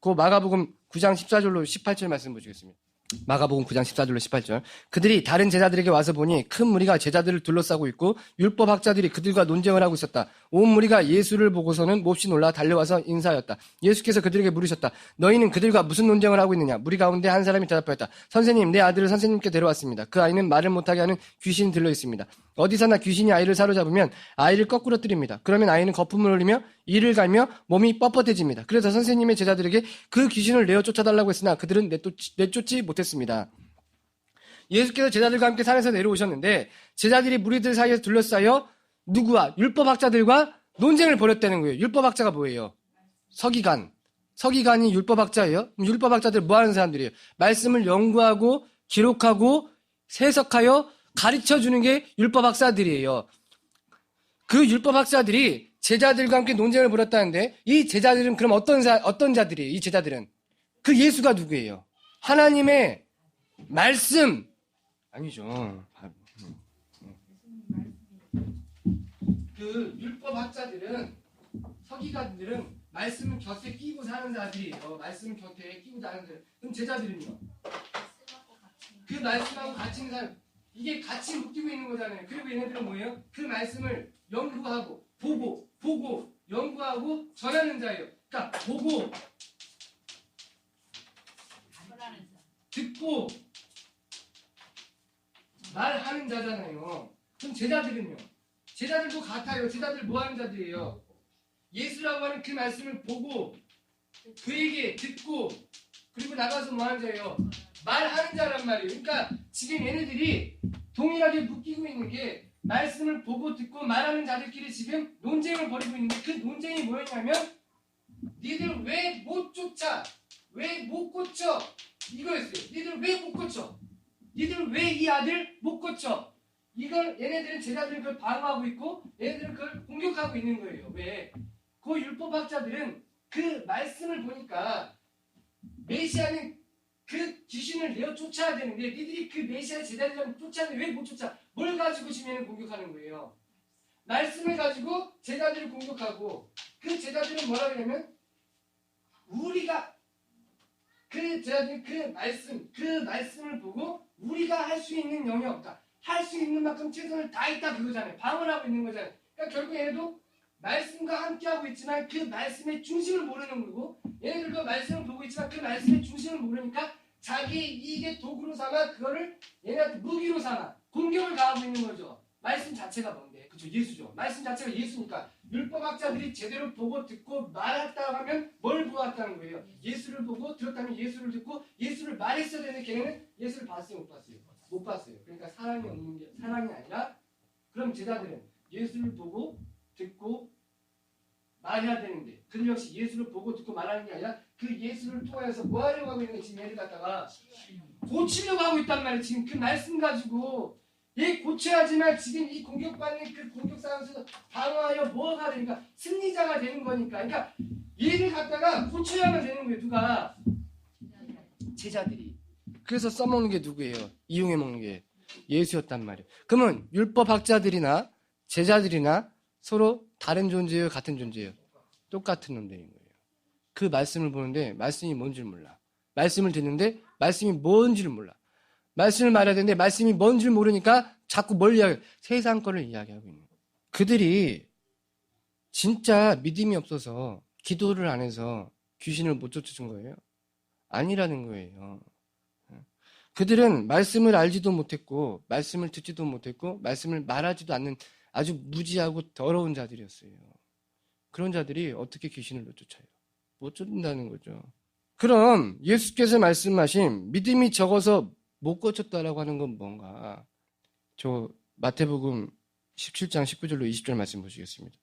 그 마가복음 9장 14절로 18절 말씀 보시겠습니다. 마가복음 9장 14절로 18절. 그들이 다른 제자들에게 와서 보니 큰 무리가 제자들을 둘러싸고 있고 율법학자들이 그들과 논쟁을 하고 있었다. 온 무리가 예수를 보고서는 몹시 놀라 달려와서 인사하였다. 예수께서 그들에게 물으셨다. 너희는 그들과 무슨 논쟁을 하고 있느냐? 무리 가운데 한 사람이 대답하였다. 선생님, 내 아들을 선생님께 데려왔습니다. 그 아이는 말을 못하게 하는 귀신이 들려 있습니다. 어디서나 귀신이 아이를 사로잡으면 아이를 거꾸로 뜨립니다. 그러면 아이는 거품을 흘리며 이를 갈며 몸이 뻣뻣해집니다. 그래서 선생님의 제자들에게 그 귀신을 내어 쫓아달라고 했으나 그들은 내쫓지 못했습니다. 예수께서 제자들과 함께 산에서 내려오셨는데 제자들이 무리들 사이에서 둘러싸여 누구와? 율법학자들과 논쟁을 벌였다는 거예요. 율법학자가 뭐예요? 서기관이 율법학자예요. 율법학자들 뭐 하는 사람들이에요? 말씀을 연구하고 기록하고 해석하여 가르쳐주는 게 율법학자들이에요. 그 율법학자들이 제자들과 함께 논쟁을 벌였다는데 이 제자들은 그럼 어떤 자들이에요? 이 제자들은 그 예수가 누구예요? 하나님의 말씀 아니죠. 그 율법학자들은 서기관들은 말씀 곁에 끼고 사는 자들이에요. 말씀 곁에 끼고 사는 자들. 그럼 제자들은요? 그 말씀하고 같이 있는 사람. 이게 같이 묶이고 있는 거잖아요. 그리고 얘네들은 뭐예요? 그 말씀을 연구하고 보고 연구하고 전하는 자예요. 그러니까 보고 듣고 말하는 자잖아요. 그럼 제자들은요? 제자들도 같아요. 제자들 뭐 하는 자들이에요? 예수라고 하는 그 말씀을 보고 그에게 듣고 그리고 나가서 뭐 하는 자예요? 말하는 자란 말이에요. 그러니까 지금 얘네들이 동일하게 묶이고 있는 게 말씀을 보고 듣고 말하는 자들끼리 지금 논쟁을 벌이고 있는데 그 논쟁이 뭐였냐면 니들 왜 못 쫓아? 왜 못 고쳐? 이거였어요. 니들 왜 못 고쳐? 니들 왜 이 아들 못 고쳐? 이걸 얘네들은 제자들은 그걸 방어하고 있고 얘네들은 그걸 공격하고 있는 거예요. 왜? 그 율법학자들은 그 말씀을 보니까 메시아는 그 귀신을 내어 쫓아야 되는데 니들이 그 메시아 제자들을 쫓아야는데 왜 못 쫓아? 뭘 가지고 지면을 공격하는 거예요? 말씀을 가지고 제자들을 공격하고 그 제자들은 뭐라 그러냐면 우리가 그 그 제자들이 그 말씀을 보고 우리가 할 수 있는 영이 없다. 할 수 있는 만큼 최선을 다했다 그거잖아요. 방언하고 있는 거잖아요. 그러니까 결국 얘네도 말씀과 함께하고 있지만 그 말씀의 중심을 모르는 거고, 얘네들도 말씀을 보고 있지만 그 말씀의 중심을 모르니까 자기 이익의 도구로 삼아 그거를 얘네한테 무기로 삼아 공격을 가하고 있는 거죠. 말씀 자체가 뭔데? 그죠? 예수죠. 말씀 자체가 예수니까 율법학자들이 제대로 보고 듣고 말했다고 하면 뭘 보았다는 거예요? 예수를 보고 들었다면 예수를 듣고 예수를 말했어야 되는데 걔네는 예수를 봤어요? 못 봤어요? 못 봤어요. 그러니까 사랑이 없는 게 사랑이 아니라, 그럼 제자들은 예수를 보고 듣고 말해야 되는데 그들 역시 예수를 보고 듣고 말하는 게 아니라 그 예수를 통해서 뭐 하려고 하고 있는 게 지금 얘를 갖다가 고치려고 하고 있단 말이에요. 지금 그 말씀 가지고 얘 고쳐야지만 지금 이 공격받는 그 공격 상황에서 방어하여 뭐가 되니까 승리자가 되는 거니까. 그러니까 얘를 갖다가 고쳐야만 되는 거예요. 누가? 제자들이. 그래서 써먹는 게 누구예요? 이용해 먹는 게 예수였단 말이에요. 그러면 율법학자들이나 제자들이나 서로 다른 존재예요? 같은 존재예요? 똑같은 놈들인 거예요. 그 말씀을 보는데 말씀이 뭔지를 몰라. 말씀을 듣는데 말씀이 뭔지를 몰라. 말씀을 말해야 되는데 말씀이 뭔지를 모르니까 자꾸 뭘 이야기해? 세상 거를 이야기하고 있는 거예요. 그들이 진짜 믿음이 없어서 기도를 안 해서 귀신을 못 쫓아준 거예요? 아니라는 거예요. 그들은 말씀을 알지도 못했고 말씀을 듣지도 못했고 말씀을 말하지도 않는 아주 무지하고 더러운 자들이었어요. 그런 자들이 어떻게 귀신을 쫓아요? 못 쫓는다는 거죠. 그럼 예수께서 말씀하신 믿음이 적어서 못 고쳤다라고 하는 건 뭔가? 저 마태복음 17장 19절로 20절 말씀 보시겠습니다.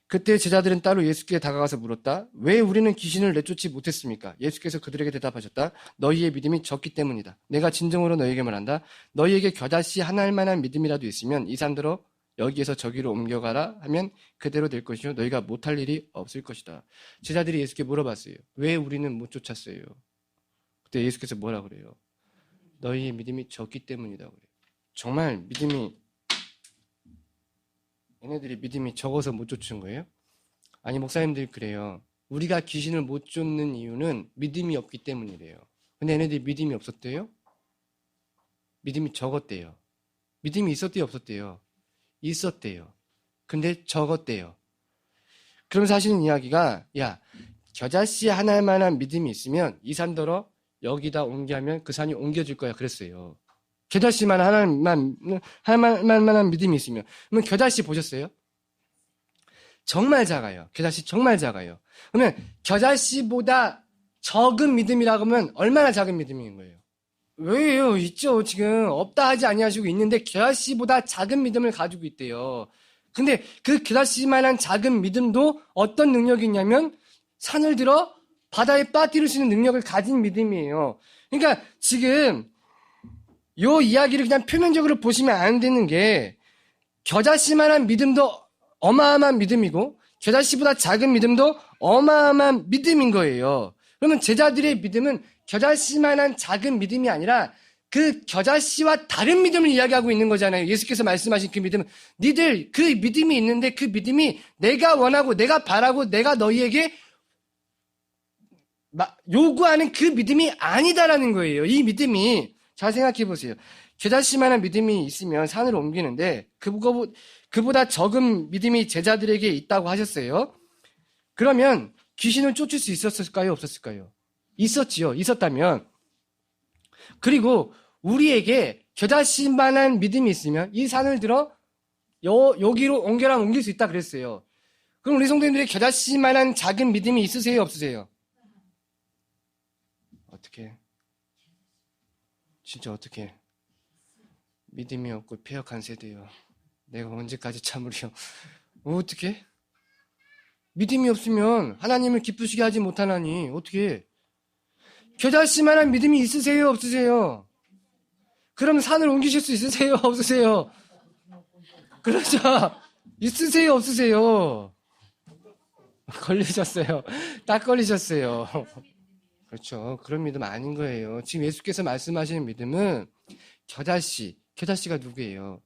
그때 제자들은 따로 예수께 다가가서 물었다. 왜 우리는 귀신을 내쫓지 못했습니까? 예수께서 그들에게 대답하셨다. 너희의 믿음이 적기 때문이다. 내가 진정으로 너희에게 말한다. 너희에게 겨자씨 하나 할 만한 믿음이라도 있으면 이 산더러 여기에서 저기로 옮겨가라 하면 그대로 될 것이요 너희가 못할 일이 없을 것이다. 제자들이 예수께 물어봤어요. 왜 우리는 못 쫓았어요? 그때 예수께서 뭐라 그래요? 너희의 믿음이 적기 때문이다 그래요. 정말 얘네들이 믿음이 적어서 못 쫓은 거예요? 아니, 목사님들이 그래요. 우리가 귀신을 못 쫓는 이유는 믿음이 없기 때문이래요. 근데 얘네들이 믿음이 없었대요? 믿음이 적었대요. 믿음이 있었대요? 없었대요? 있었대요. 근데 적었대요. 그러면서 하시는 이야기가, 야, 겨자씨 하나만한 믿음이 있으면 이 산더러 여기다 옮기면 그 산이 옮겨질 거야 그랬어요. 겨자씨만 하나만한 믿음이 있으면. 그러면 겨자씨 보셨어요? 정말 작아요. 겨자씨 정말 작아요. 그러면 겨자씨보다 적은 믿음이라고 하면 얼마나 작은 믿음인 거예요? 왜요? 있죠. 지금 없다 하지 아니하시고 있는데 겨자씨보다 작은 믿음을 가지고 있대요. 근데 그 겨자씨만한 작은 믿음도 어떤 능력이 있냐면 산을 들어 바다에 빠뜨릴 수 있는 능력을 가진 믿음이에요. 그러니까 지금 요 이야기를 그냥 표면적으로 보시면 안 되는 게 겨자씨만한 믿음도 어마어마한 믿음이고 겨자씨보다 작은 믿음도 어마어마한 믿음인 거예요. 그러면 제자들의 믿음은 겨자씨만한 작은 믿음이 아니라 그 겨자씨와 다른 믿음을 이야기하고 있는 거잖아요. 예수께서 말씀하신 그 믿음은 니들 그 믿음이 있는데 그 믿음이 내가 원하고 내가 바라고 내가 너희에게 요구하는 그 믿음이 아니다라는 거예요. 이 믿음이 잘 생각해 보세요. 겨자씨만한 믿음이 있으면 산을 옮기는데 그보다 적은 믿음이 제자들에게 있다고 하셨어요. 그러면 귀신을 쫓을 수 있었을까요? 없었을까요? 있었지요. 있었다면. 그리고 우리에게 겨자씨만한 믿음이 있으면 이 산을 들어 여기로 옮겨라면 옮길 수 있다 그랬어요. 그럼 우리 성도님들이 겨자씨만한 작은 믿음이 있으세요? 없으세요? 어떻게? 진짜 어떻게? 믿음이 없고 폐역한 세대요. 내가 언제까지 참으려? 어떻게? 믿음이 없으면 하나님을 기쁘시게 하지 못하나니 어떻게? 겨자씨만한 믿음이 있으세요? 없으세요? 그럼 산을 옮기실 수 있으세요? 없으세요? 그렇죠. 있으세요? 없으세요? 걸리셨어요. 딱 걸리셨어요. 그렇죠. 그런 믿음 아닌 거예요. 지금 예수께서 말씀하시는 믿음은 겨자씨가 누구예요?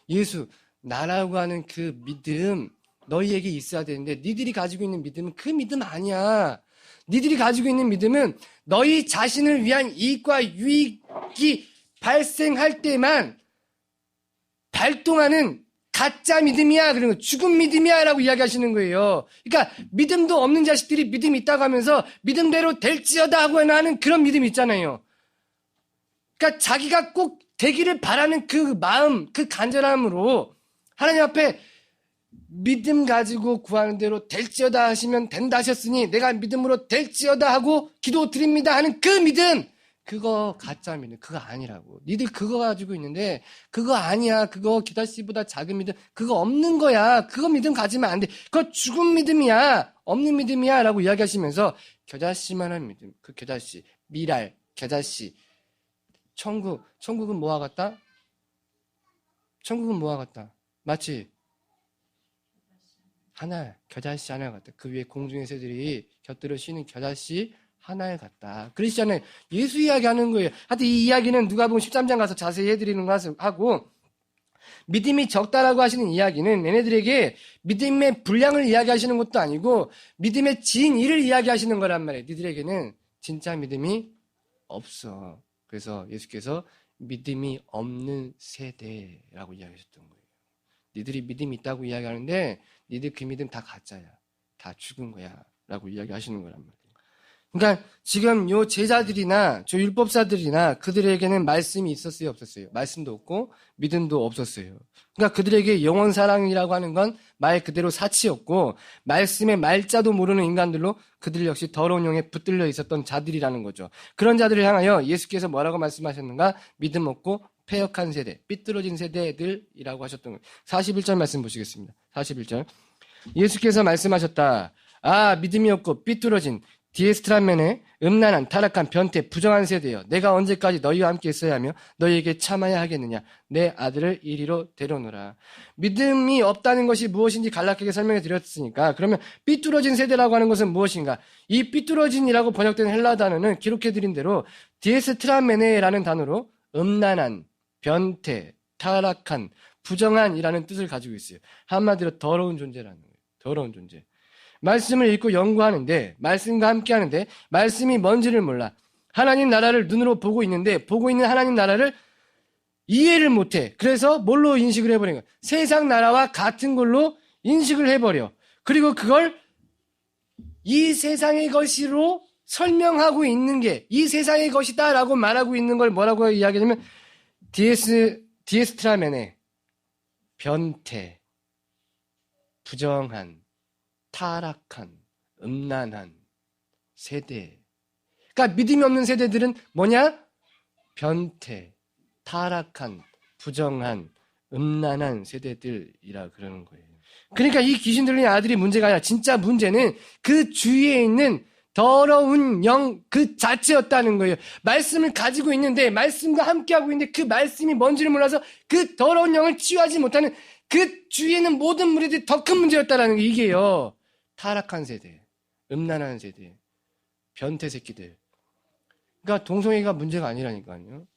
예수, 나라고 하는 그 믿음 너희에게 있어야 되는데 니들이 가지고 있는 믿음은 그 믿음 아니야. 니들이 가지고 있는 믿음은 너희 자신을 위한 이익과 유익이 발생할 때만 발동하는 가짜 믿음이야. 그런 거 죽은 믿음이야 라고 이야기하시는 거예요. 그러니까 믿음도 없는 자식들이 믿음이 있다고 하면서 믿음대로 될지어다 하고 하는 그런 믿음이 있잖아요. 그러니까 자기가 꼭 되기를 바라는 그 마음, 그 간절함으로 하나님 앞에 믿음 가지고 구하는 대로 될지어다 하시면 된다 하셨으니 내가 믿음으로 될지어다 하고 기도 드립니다 하는 그 믿음, 그거 가짜 믿음, 그거 아니라고. 니들 그거 가지고 있는데 그거 아니야. 그거 겨자씨보다 작은 믿음, 그거 없는 거야. 그거 믿음 가지면 안 돼. 그거 죽은 믿음이야. 없는 믿음이야 라고 이야기하시면서 겨자씨만한 믿음, 그 겨자씨, 미랄, 겨자씨, 천국은 뭐와 같다? 천국은 뭐와 같다? 마치 하나, 겨자씨 하나 같다. 그 위에 공중의 새들이 곁들여 쉬는 겨자씨 하나에 같다. 그러시잖아요. 예수 이야기하는 거예요. 하여튼 이 이야기는 누가복음 13장 가서 자세히 해드리는 거 하고, 믿음이 적다라고 하시는 이야기는 얘네들에게 믿음의 분량을 이야기하시는 것도 아니고 믿음의 진위를 이야기하시는 거란 말이에요. 니들에게는 진짜 믿음이 없어. 그래서 예수께서 믿음이 없는 세대라고 이야기하셨던 거예요. 니들이 믿음이 있다고 이야기하는데 니들 그 믿음 다 가짜야. 다 죽은 거야. 라고 이야기하시는 거란 말이에요. 그러니까 지금 요 제자들이나 저 율법사들이나 그들에게는 말씀이 있었어요, 없었어요? 말씀도 없고 믿음도 없었어요. 그러니까 그들에게 영원 사랑이라고 하는 건 말 그대로 사치였고 말씀의 말자도 모르는 인간들로 그들 역시 더러운 영에 붙들려 있었던 자들이라는 거죠. 그런 자들을 향하여 예수께서 뭐라고 말씀하셨는가? 믿음 없고 패역한 세대, 삐뚤어진 세대들이라고 하셨던 거예요. 41절 말씀 보시겠습니다. 41절. 예수께서 말씀하셨다. 아, 믿음이 없고 삐뚤어진 디에스트라멘의 음란한 타락한 변태 부정한 세대여, 내가 언제까지 너희와 함께 있어야 하며 너희에게 참아야 하겠느냐. 내 아들을 이리로 데려오너라. 믿음이 없다는 것이 무엇인지 간략하게 설명해 드렸으니까 그러면 삐뚤어진 세대라고 하는 것은 무엇인가? 이 삐뚤어진이라고 번역된 헬라 단어는 기록해 드린 대로 디에스트라멘에라는 단어로 음란한, 변태, 타락한, 부정한이라는 뜻을 가지고 있어요. 한마디로 더러운 존재라는 거예요. 더러운 존재. 말씀을 읽고 연구하는데, 말씀과 함께 하는데 말씀이 뭔지를 몰라. 하나님 나라를 눈으로 보고 있는데 보고 있는 하나님 나라를 이해를 못해. 그래서 뭘로 인식을 해버린 거야? 세상 나라와 같은 걸로 인식을 해버려. 그리고 그걸 이 세상의 것으로 설명하고 있는 게 이 세상의 것이다 라고 말하고 있는 걸 뭐라고 이야기하냐면 디에스트라멘의 변태, 부정한, 타락한, 음란한 세대. 그러니까 믿음이 없는 세대들은 뭐냐? 변태, 타락한, 부정한, 음란한 세대들이라 그러는 거예요. 그러니까 이 귀신 들린 아들이 문제가 아니라 진짜 문제는 그 주위에 있는 더러운 영 그 자체였다는 거예요. 말씀을 가지고 있는데 말씀과 함께하고 있는데 그 말씀이 뭔지를 몰라서 그 더러운 영을 치유하지 못하는 그 주위에는 모든 무리들이 더 큰 문제였다는 게 이게요. 타락한 세대, 음란한 세대, 변태 새끼들. 그러니까 동성애가 문제가 아니라니까요.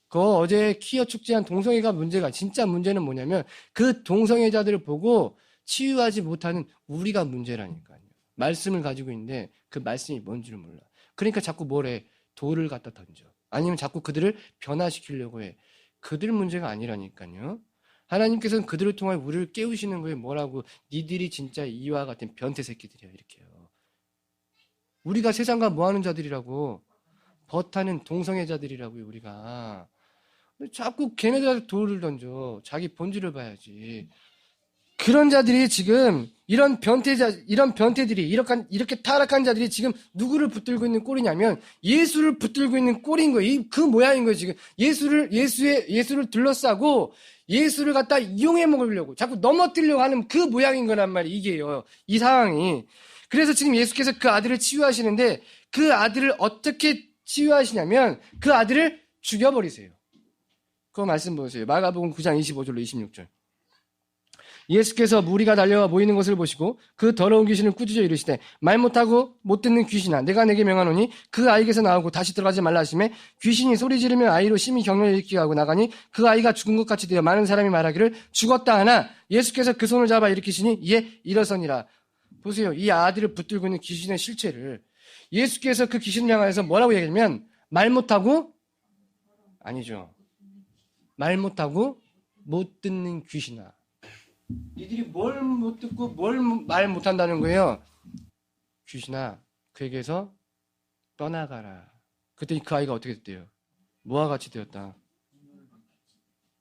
그거 어제 퀴어 축제한 동성애가 문제가, 진짜 문제는 뭐냐면 그 동성애자들을 보고 치유하지 못하는 우리가 문제라니까요. 말씀을 가지고 있는데 그 말씀이 뭔지를 몰라. 그러니까 자꾸 뭐래? 돌을 갖다 던져. 아니면 자꾸 그들을 변화시키려고 해. 그들 문제가 아니라니까요. 하나님께서는 그들을 통해 우리를 깨우시는 거예요. 뭐라고? 니들이 진짜 이와 같은 변태 새끼들이야. 이렇게요. 우리가 세상과 뭐하는 자들이라고? 벗하는 동성애자들이라고요. 우리가. 자꾸 걔네들한테 돌을 던져. 자기 본질을 봐야지. 그런 자들이 지금 이런 변태들이 이렇게 타락한 자들이 지금 누구를 붙들고 있는 꼴이냐면 예수를 붙들고 있는 꼴인 거예요. 그 모양인 거예요. 지금 예수를 둘러싸고 예수를 갖다 이용해 먹으려고 자꾸 넘어뜨리려고 하는 그 모양인 거란 말이에요. 이게요. 이 상황이. 그래서 지금 예수께서 그 아들을 치유하시는데 그 아들을 어떻게 치유하시냐면 그 아들을 죽여버리세요. 그거 말씀 보세요. 마가복음 9장 25절로 26절. 예수께서 무리가 달려와 모이는 것을 보시고 그 더러운 귀신을 꾸짖어 이르시되 말 못하고 못 듣는 귀신아, 내가 내게 명하노니 그 아이에게서 나오고 다시 들어가지 말라 하시매 귀신이 소리 지르며 아이로 심히 격려를 일으키게 하고 나가니 그 아이가 죽은 것 같이 되어 많은 사람이 말하기를 죽었다 하나 예수께서 그 손을 잡아 일으키시니 이에 일어서니라. 보세요. 이 아들을 붙들고 있는 귀신의 실체를. 예수께서 그 귀신을 향해서 뭐라고 얘기하냐면 말 못하고 아니죠. 말 못하고 못 듣는 귀신아. 니들이 뭘 못 듣고 뭘 말 못한다는 거예요. 귀신아 그에게서 떠나가라. 그때 그 아이가 어떻게 됐대요? 뭐와 같이 되었다?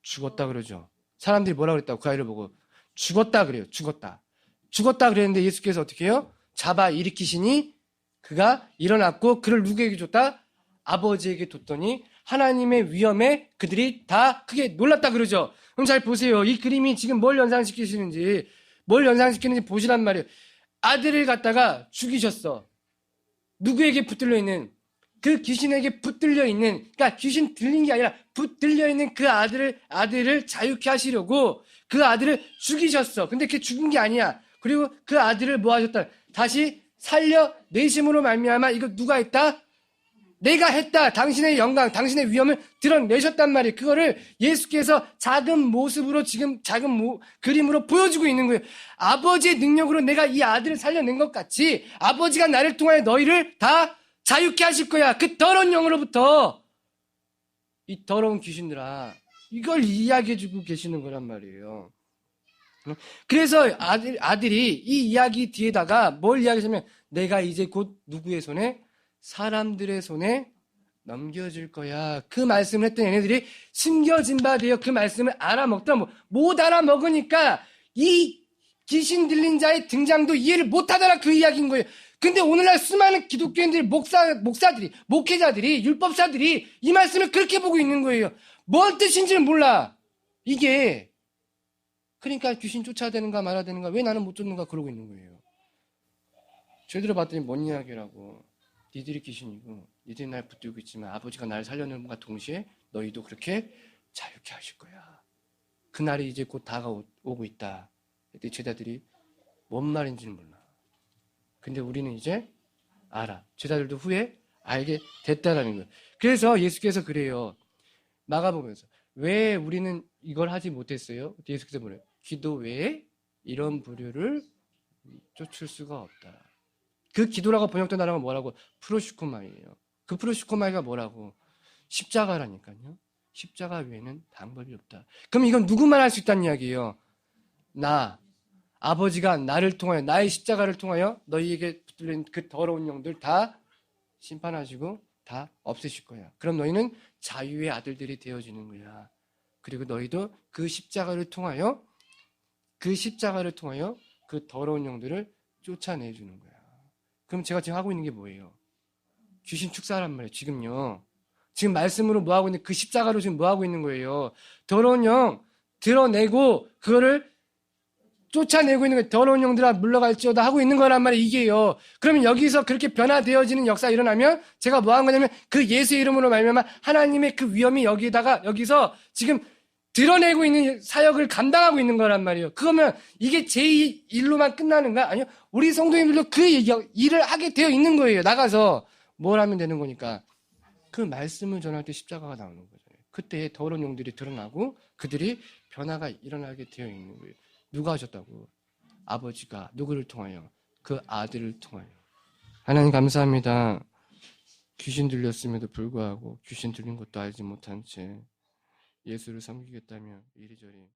죽었다 그러죠. 사람들이 뭐라 그랬다고 그 아이를 보고 죽었다 그래요. 죽었다. 죽었다 그랬는데 예수께서 어떻게 해요? 잡아 일으키시니 그가 일어났고 그를 누구에게 줬다? 아버지에게 뒀더니 하나님의 위엄에 그들이 다 크게 놀랐다 그러죠. 그럼 잘 보세요. 이 그림이 지금 뭘 연상시키시는지 보시란 말이에요. 아들을 갖다가 죽이셨어. 누구에게 붙들려 있는? 그 귀신에게 붙들려 있는, 그러니까 귀신 들린 게 아니라 붙들려 있는 그 아들을 자유케 하시려고 그 아들을 죽이셨어. 근데 그게 죽은 게 아니야. 그리고 그 아들을 뭐 하셨다? 다시 살려내심으로 말미암아 이거 누가 했다? 내가 했다. 당신의 영광, 당신의 위엄을 드러내셨단 말이에요. 그거를 예수께서 작은 모습으로 지금 그림으로 보여주고 있는 거예요. 아버지의 능력으로 내가 이 아들을 살려낸 것 같이 아버지가 나를 통하여 너희를 다 자유케 하실 거야. 그 더러운 영으로부터. 이 더러운 귀신들아. 이걸 이야기해주고 계시는 거란 말이에요. 그래서 아들이 이 이야기 뒤에다가 뭘 이야기하냐면 내가 이제 곧 누구의 손에? 사람들의 손에 넘겨줄 거야. 그 말씀을 했던 얘네들이 숨겨진 바 되어 그 말씀을 알아먹다 못 알아먹으니까 이 귀신 들린 자의 등장도 이해를 못하더라 그 이야기인 거예요. 근데 오늘날 수많은 기독교인들, 목사들이, 목회자들이, 율법사들이 이 말씀을 그렇게 보고 있는 거예요. 뭔 뜻인지는 몰라. 이게 그러니까 귀신 쫓아야 되는가 말아야 되는가 왜 나는 못 쫓는가 그러고 있는 거예요. 저희들을 봤더니 뭔 이야기라고. 니들이 귀신이고 니들이 날 붙들고 있지만 아버지가 나를 살려내는 것과 동시에 너희도 그렇게 자유케 하실 거야. 그날이 이제 곧 다가오고 있다. 그때 제자들이 뭔 말인지는 몰라. 근데 우리는 이제 알아. 제자들도 후에 알게 됐다라는 거예요. 그래서 예수께서 그래요. 마가복음에서 왜 우리는 이걸 하지 못했어요? 예수께서 뭐래요? 기도 외에 이런 부류를 쫓을 수가 없다. 그 기도라고 번역된 단어가 뭐라고? 프로시코마이에요. 그 프로시코마이가 뭐라고? 십자가라니까요. 십자가 외에는 방법이 없다. 그럼 이건 누구만 할 수 있다는 이야기예요? 아버지가 나를 통하여, 나의 십자가를 통하여 너희에게 붙들린 그 더러운 영들 다 심판하시고 다 없애실 거야. 그럼 너희는 자유의 아들들이 되어지는 거야. 그리고 너희도 그 십자가를 통하여 그 더러운 영들을 쫓아내주는 거야. 그럼 제가 지금 하고 있는 게 뭐예요? 귀신 축사란 말이에요. 지금요. 지금 말씀으로 뭐 하고 있는 그 십자가로 지금 뭐 하고 있는 거예요? 더러운 영 드러내고 그거를 쫓아내고 있는 거예요. 더러운 영들아 물러갈지어다 하고 있는 거란 말이에요. 이게요. 그러면 여기서 그렇게 변화되어지는 역사가 일어나면 제가 뭐 한 거냐면 그 예수의 이름으로 말미암아 하나님의 그 위엄이 여기서 지금 드러내고 있는 사역을 감당하고 있는 거란 말이에요. 그러면 이게 제 일로만 끝나는가? 아니요. 우리 성도님들도 그 일을 하게 되어 있는 거예요. 나가서 뭘 하면 되는 거니까. 그 말씀을 전할 때 십자가가 나오는 거잖아요. 그때 더러운 영들이 드러나고 그들이 변화가 일어나게 되어 있는 거예요. 누가 하셨다고? 아버지가 누구를 통하여? 그 아들을 통하여. 하나님 감사합니다. 귀신 들렸음에도 불구하고 귀신 들린 것도 알지 못한 채 예수를 섬기겠다며 이리저리